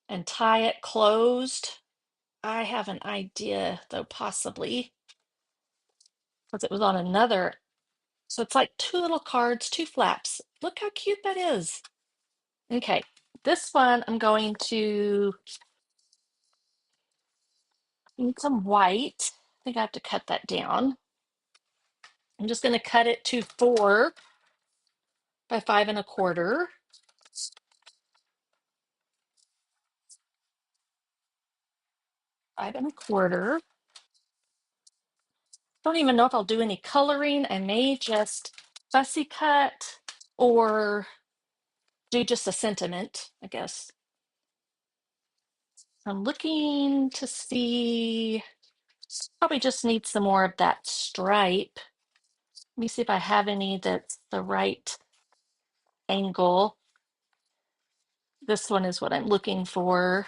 and tie it closed. I have an idea, though, possibly, because it was on another. So it's like two little cards, two flaps. Look how cute that is. Okay, this one I'm going to need some white. I think I have to cut that down. I'm just going to cut it to 4 by 5 1/4. 5 1/4. Don't even know if I'll do any coloring. I may just fussy cut or do just a sentiment, I guess. I'm looking to see, probably just need some more of that stripe. Let me see if I have any that's the right angle. This one is what I'm looking for.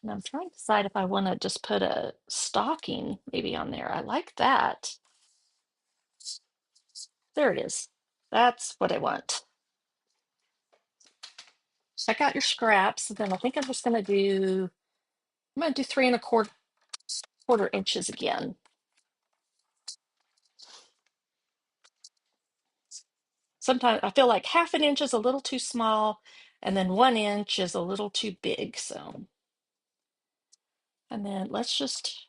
And I'm trying to decide if I want to just put a stocking maybe on there. I like that. There it is. That's what I want. Check out your scraps. And then I think I'm just going to do, I'm going to do 3 1/4 inches again. Sometimes I feel like 1/2 inch is a little too small, and then 1 inch is a little too big. So, and then let's just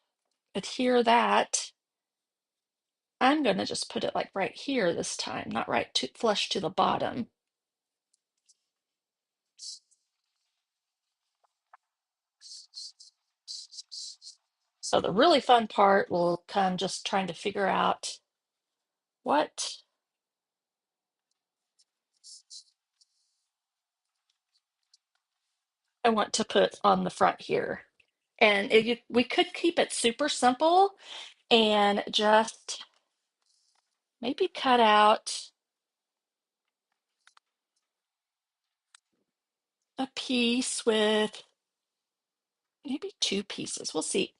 adhere that. I'm going to just put it like right here this time, not right to flush to the bottom. So the really fun part will come just trying to figure out what I want to put on the front here. And we could keep it super simple and just maybe cut out a piece with maybe 2 pieces. We'll see.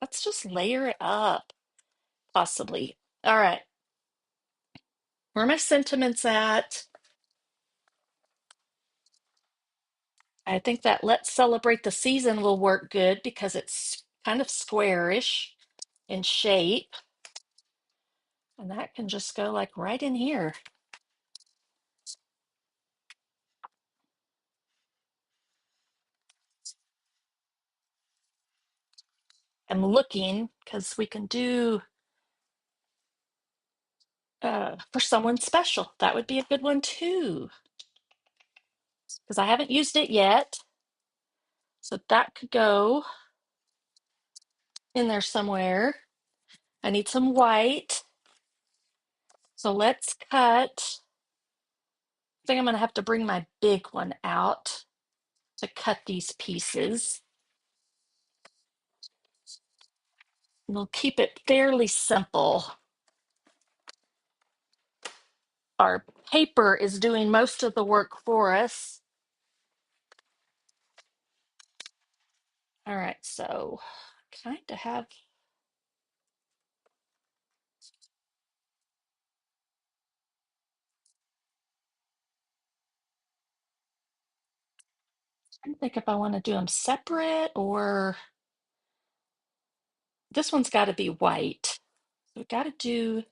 Let's just layer it up, possibly. All right. Where are my sentiments at? I think that let's celebrate the season will work good because it's kind of squarish in shape. And that can just go like right in here. I'm looking because we can do for someone special. That would be a good one too, because I haven't used it yet. So that could go in there somewhere. I need some white. So let's cut. I think I'm going to have to bring my big one out to cut these pieces. We'll keep it fairly simple. Our paper is doing most of the work for us. All right, so kind of have. I think if I want to do them separate or this one's got to be white. So we got to do,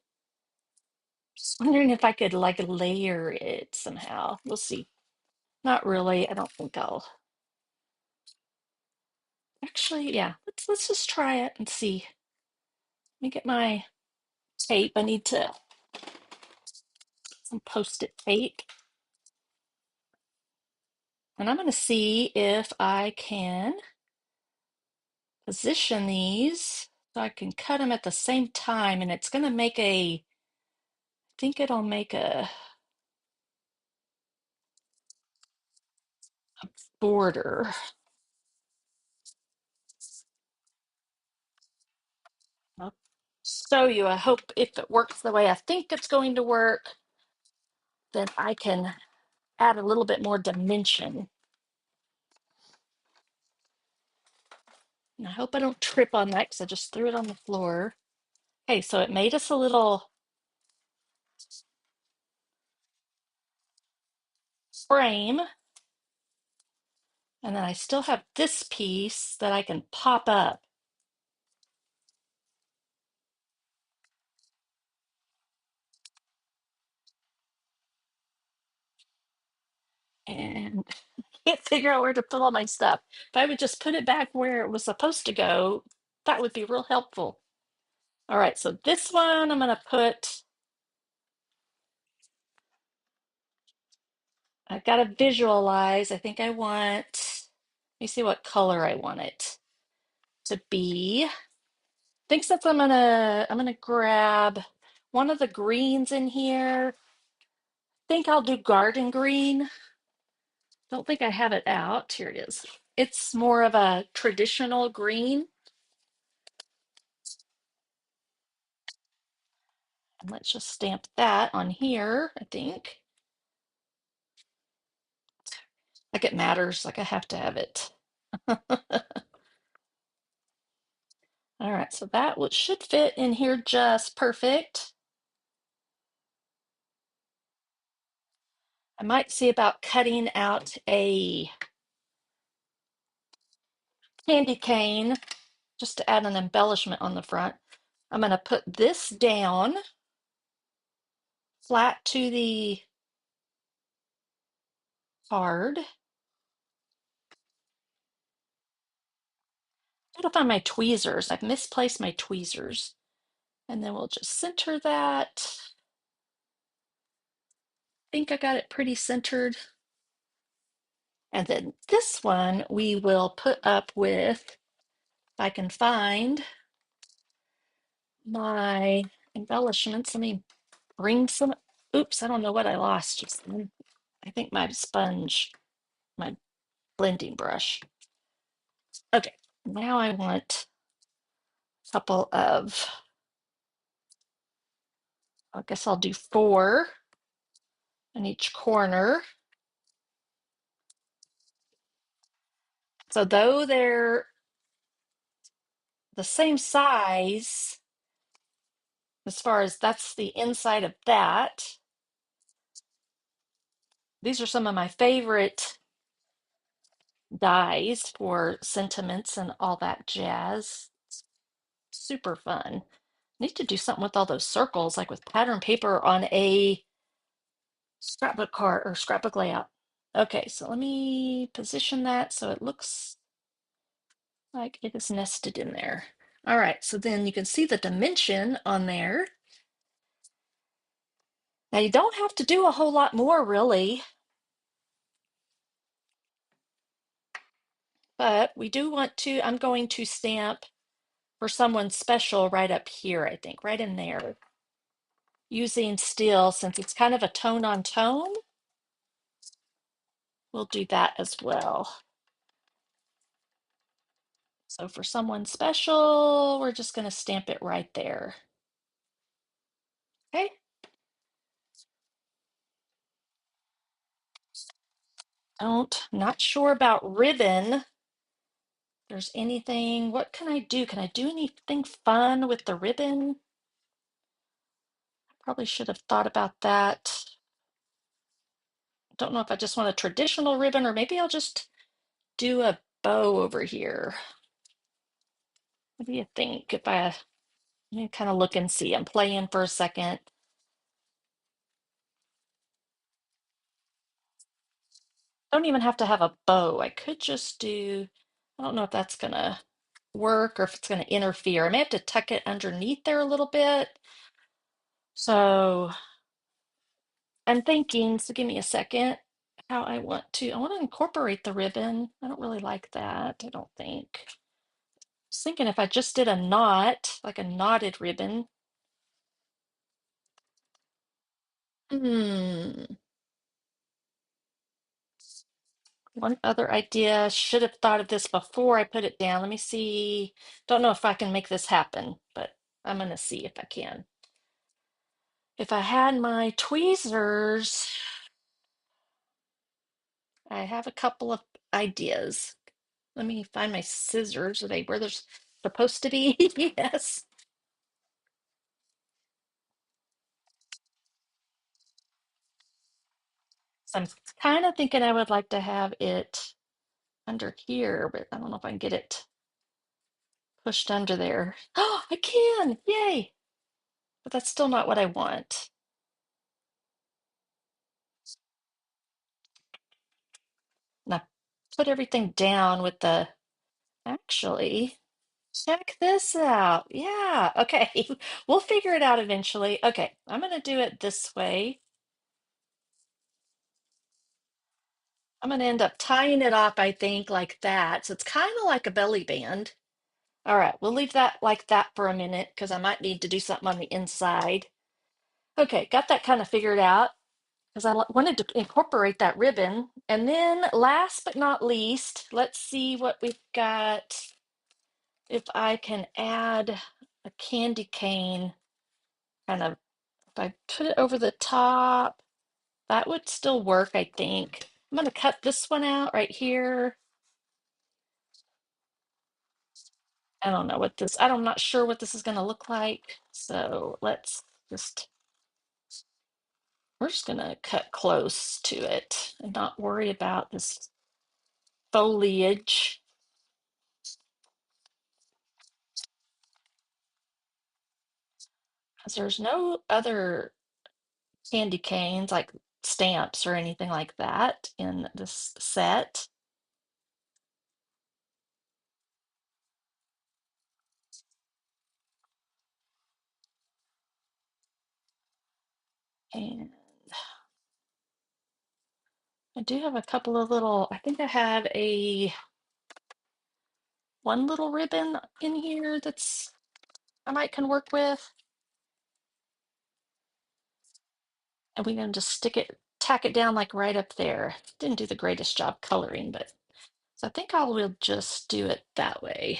just wondering if I could like layer it somehow. We'll see. Not really. I don't think I'll actually, yeah, let's just try it and see. Let me get my tape. I need to some post-it tape. And I'm going to see if I can position these so I can cut them at the same time. And it's going to make I think it'll make a border. I'll show you. I hope if it works the way I think it's going to work, then I can add a little bit more dimension. And I hope I don't trip on that because I just threw it on the floor. Okay, so it made us a little frame. And then I still have this piece that I can pop up. And can't figure out where to put all my stuff. If I would just put it back where it was supposed to go, that would be real helpful. All right, so this one I'm going to put, I've got to visualize. I think I want, let me see what color I want it to be. I think since I'm gonna grab one of the greens in here. I think I'll do garden green. Don't think I have it out. Here it is. It's more of a traditional green. And let's just stamp that on here, I think. Like it matters, like I have to have it. All right, so that should fit in here just perfect. I might see about cutting out a candy cane just to add an embellishment on the front. I'm going to put this down flat to the card. Gotta find my tweezers. I've misplaced my tweezers. And then we'll just center that. I think I got it pretty centered. And then this one we will put up with, if I can find my embellishments. Let me bring some. Oops, I don't know what I lost just then. I think my sponge, my blending brush. Okay, now I want a couple of, I guess I'll do 4 in each corner. So though they're the same size, as far as that's the inside of that, these are some of my favorite dies for sentiments and all that jazz. Super fun. Need to do something with all those circles, like with pattern paper on a scrapbook card or scrapbook layout. Okay, so let me position that so it looks like it is nested in there. All right, so then you can see the dimension on there. Now you don't have to do a whole lot more really, but we do want to, I'm going to stamp for someone special right up here, I think, right in there. Using steel, since it's kind of a tone on tone, we'll do that as well. So for someone special, we're just going to stamp it right there. Okay. Not sure about ribbon. There's anything, what can I do? Can I do anything fun with the ribbon? Probably should have thought about that. Don't know if I just want a traditional ribbon or maybe I'll just do a bow over here. What do you think? If I, let me kind of look and see. I'm playing for a second. Don't even have to have a bow. I could just do, I don't know if that's gonna work or if it's gonna interfere. I may have to tuck it underneath there a little bit. So I'm thinking, so give me a second, how I want to incorporate the ribbon. I don't really like that, I don't think. I was thinking if I just did a knot, like a knotted ribbon. Hmm. One other idea, should have thought of this before I put it down. Let me see. Don't know if I can make this happen, but I'm gonna see if I can. If I had my tweezers, I have a couple of ideas. Let me find my scissors. Are they where they're supposed to be? Yes. So I'm kind of thinking I would like to have it under here, but I don't know if I can get it pushed under there. Oh, I can! Yay! But that's still not what I want. Now put everything down with the, actually, check this out. Yeah, okay. We'll figure it out eventually. Okay, I'm gonna do it this way. I'm gonna end up tying it off, I think, like that. So it's kind of like a belly band. All right, we'll leave that like that for a minute because I might need to do something on the inside. Okay, got that kind of figured out because wanted to incorporate that ribbon. And then last but not least, let's see what we've got. If I can add a candy cane, kind of, if I put it over the top, that would still work, I think. I'm gonna cut this one out right here. I don't know what this, I'm not sure what this is gonna look like. So let's just, we're just gonna cut close to it and not worry about this foliage. Because there's no other candy canes like stamps or anything like that in this set. And I do have a couple of little, I think I have one little ribbon in here that's I might can work with. And we can just stick it, tack it down like right up there. Didn't do the greatest job coloring, but so I think I will just do it that way.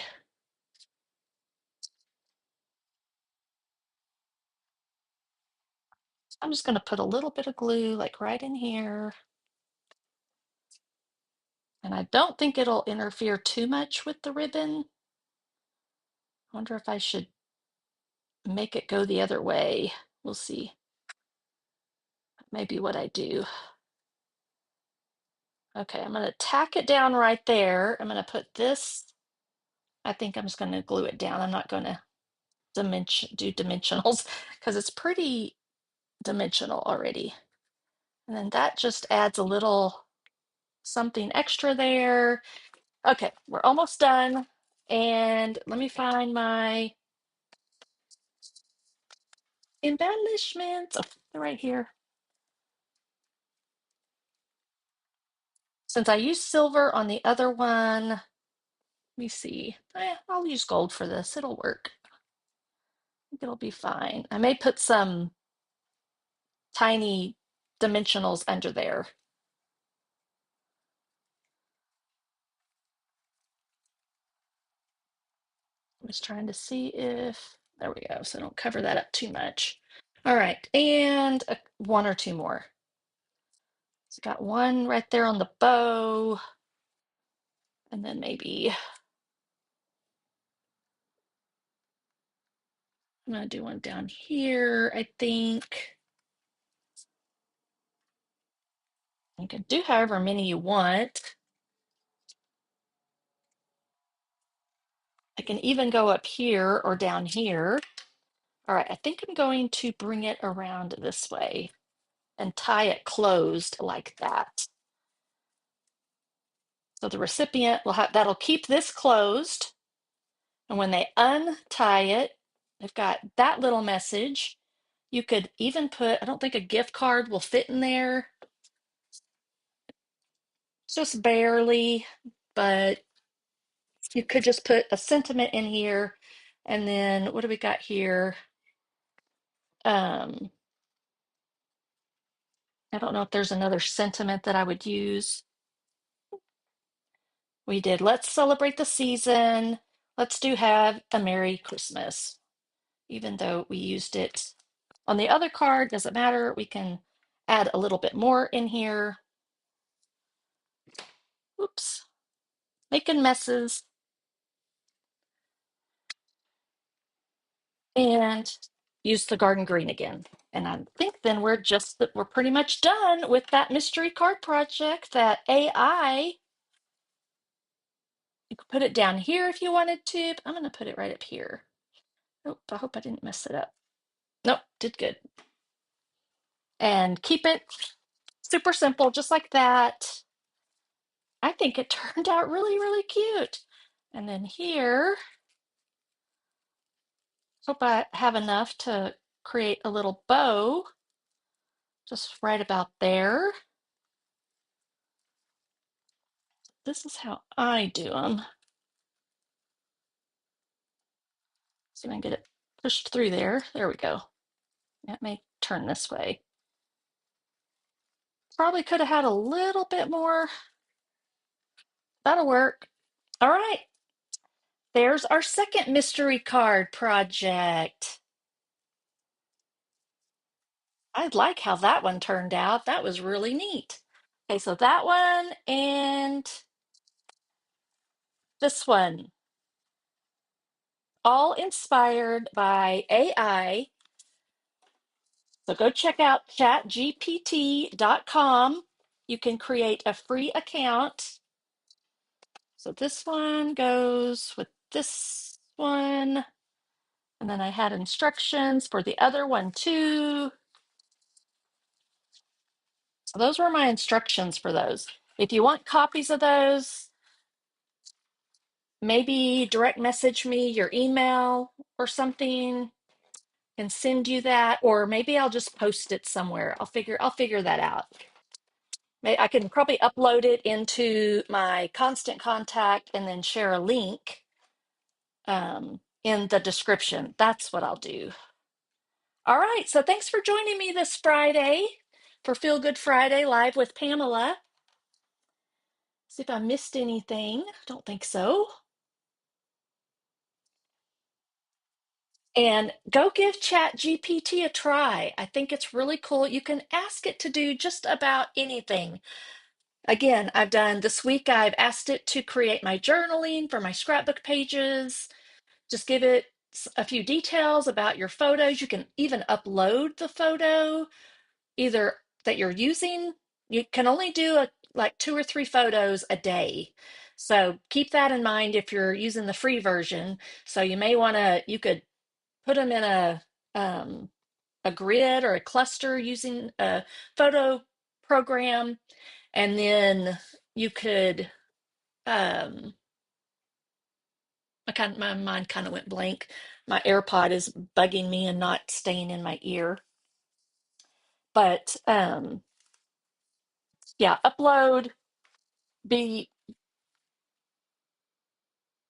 I'm just going to put a little bit of glue like right in here. And I don't think it'll interfere too much with the ribbon. I wonder if I should make it go the other way. We'll see. Maybe what I do. Okay, I'm going to tack it down right there. I'm going to put this, I think I'm just going to glue it down. I'm not going to do dimensionals because it's pretty dimensional already. And then that just adds a little something extra there. Okay, we're almost done. And let me find my embellishments. Oh, they're right here. Since I used silver on the other one, let me see. I'll use gold for this. It'll work. I think it'll be fine. I may put some tiny dimensionals under there. I'm just trying to see if, there we go, so don't cover that up too much. All right, and one or two more. So got one right there on the bow, and then maybe I'm gonna do one down here, I think. You can do however many you want. I can even go up here or down here. All right, I think I'm going to bring it around this way and tie it closed like that. So the recipient will have, that'll keep this closed. And when they untie it, they've got that little message. You could even put, I don't think a gift card will fit in there, just barely, but you could just put a sentiment in here. And then what do we got here? Um, I don't know if there's another sentiment that I would use. We did, let's celebrate the season. Let's do have a Merry Christmas. Even though we used it on the other card, doesn't matter. We can add a little bit more in here. Oops, making messes. And use the garden green again. And I think then we're pretty much done with that mystery card project. That AI, you could put it down here if you wanted to, but I'm going to put it right up here. Oh, I hope I didn't mess it up. Nope, did good. And keep it super simple, just like that. I think it turned out really, really cute. And then here, hope I have enough to create a little bow, just right about there. This is how I do them. See if I can get it pushed through there. There we go. That may turn this way. Probably could have had a little bit more. That'll work. All right. There's our second mystery card project. I like how that one turned out. That was really neat. Okay, so that one and this one, all inspired by AI. So go check out chatgpt.com. You can create a free account. So this one goes with this one. And then I had instructions for the other one too. So those were my instructions for those. If you want copies of those, maybe direct message me your email or something and send you that, or maybe I'll just post it somewhere. I'll figure that out. I can probably upload it into my constant contact and then share a link in the description. That's what I'll do. All right, so thanks for joining me this Friday for Feel Good Friday live with Pamela. See if I missed anything. Don't think so. And go give ChatGPT a try. I think it's really cool. You can ask it to do just about anything. Again, I've done this week, I've asked it to create my journaling for my scrapbook pages. Just give it a few details about your photos. You can even upload the photo either that you're using. You can only do like 2 or 3 photos a day. So keep that in mind if you're using the free version. So you may want to, you could put them in a grid or a cluster using a photo program, and then you could My mind kind of went blank. My AirPod is bugging me and not staying in my ear. But yeah, upload. Be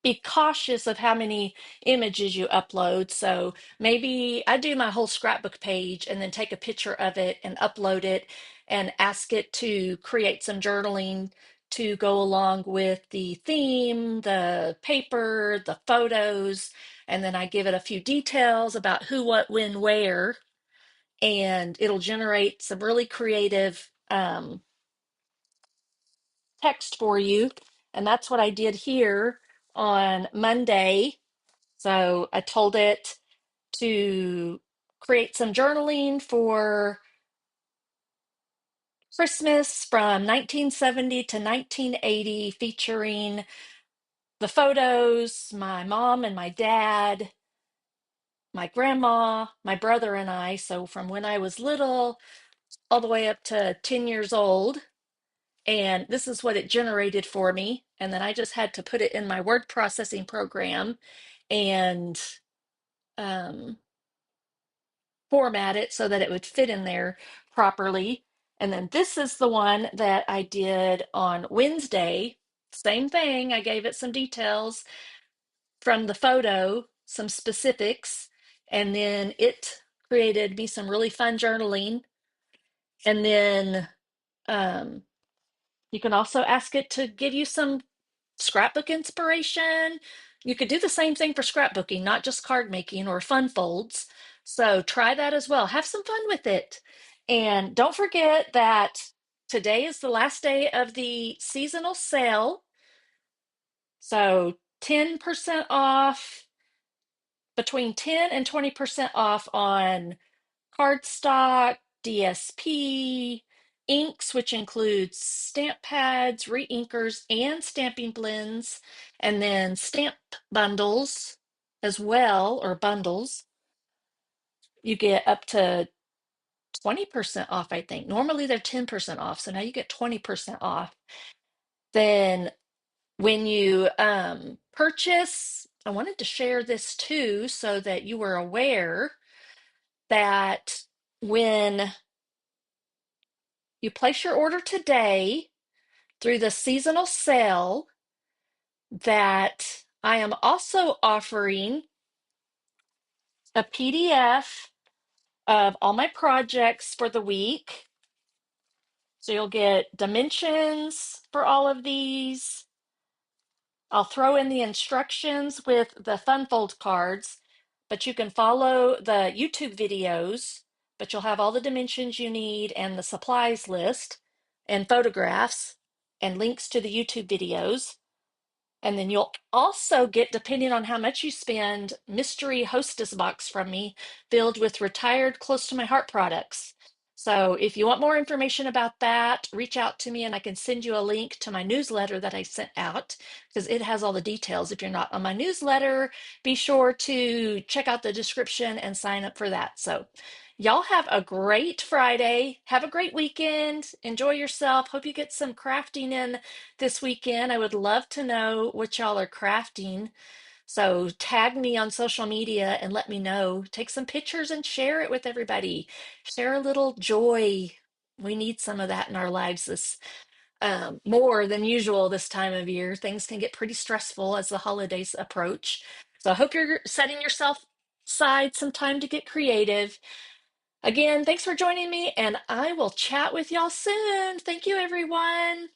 be cautious of how many images you upload. So maybe I do my whole scrapbook page and then take a picture of it and upload it and ask it to create some journaling to go along with the theme, the paper, the photos, and then I give it a few details about who, what, when, where, and it'll generate some really creative text for you. And that's what I did here on Monday. So I told it to create some journaling for Christmas from 1970 to 1980, featuring the photos, my mom and my dad, my grandma, my brother, and I. So from when I was little all the way up to 10 years old. And this is what it generated for me. And then I just had to put it in my word processing program and um, format it so that it would fit in there properly. And then this is the one that I did on Wednesday. Same thing. I gave it some details from the photo, some specifics, and then it created me some really fun journaling. And then um, you can also ask it to give you some scrapbook inspiration. You could do the same thing for scrapbooking, not just card making or fun folds. So try that as well. Have some fun with it. And don't forget that today is the last day of the seasonal sale. So 10% off, between 10 and 20% off on cardstock, DSP, inks, which includes stamp pads, re-inkers, and stamping blends, and then stamp bundles as well, or bundles. You get up to 20% off, I think. Normally they're 10% off, so now you get 20% off. Then when you purchase, I wanted to share this too so that you were aware that when you place your order today through the seasonal sale, that I am also offering a PDF of all my projects for the week. So you'll get dimensions for all of these. I'll throw in the instructions with the fun fold cards, but you can follow the YouTube videos, but you'll have all the dimensions you need and the supplies list and photographs and links to the YouTube videos. And then you'll also get, depending on how much you spend, mystery hostess box from me filled with retired close to my heart products. So if you want more information about that, reach out to me and I can send you a link to my newsletter that I sent out because it has all the details. If you're not on my newsletter, be sure to check out the description and sign up for that. So y'all have a great Friday. Have a great weekend. Enjoy yourself. Hope you get some crafting in this weekend. I would love to know what y'all are crafting. So tag me on social media and let me know. Take some pictures and share it with everybody. Share a little joy. We need some of that in our lives this more than usual this time of year. Things can get pretty stressful as the holidays approach. So I hope you're setting yourself aside some time to get creative. Again, thanks for joining me, and I will chat with y'all soon. Thank you, everyone.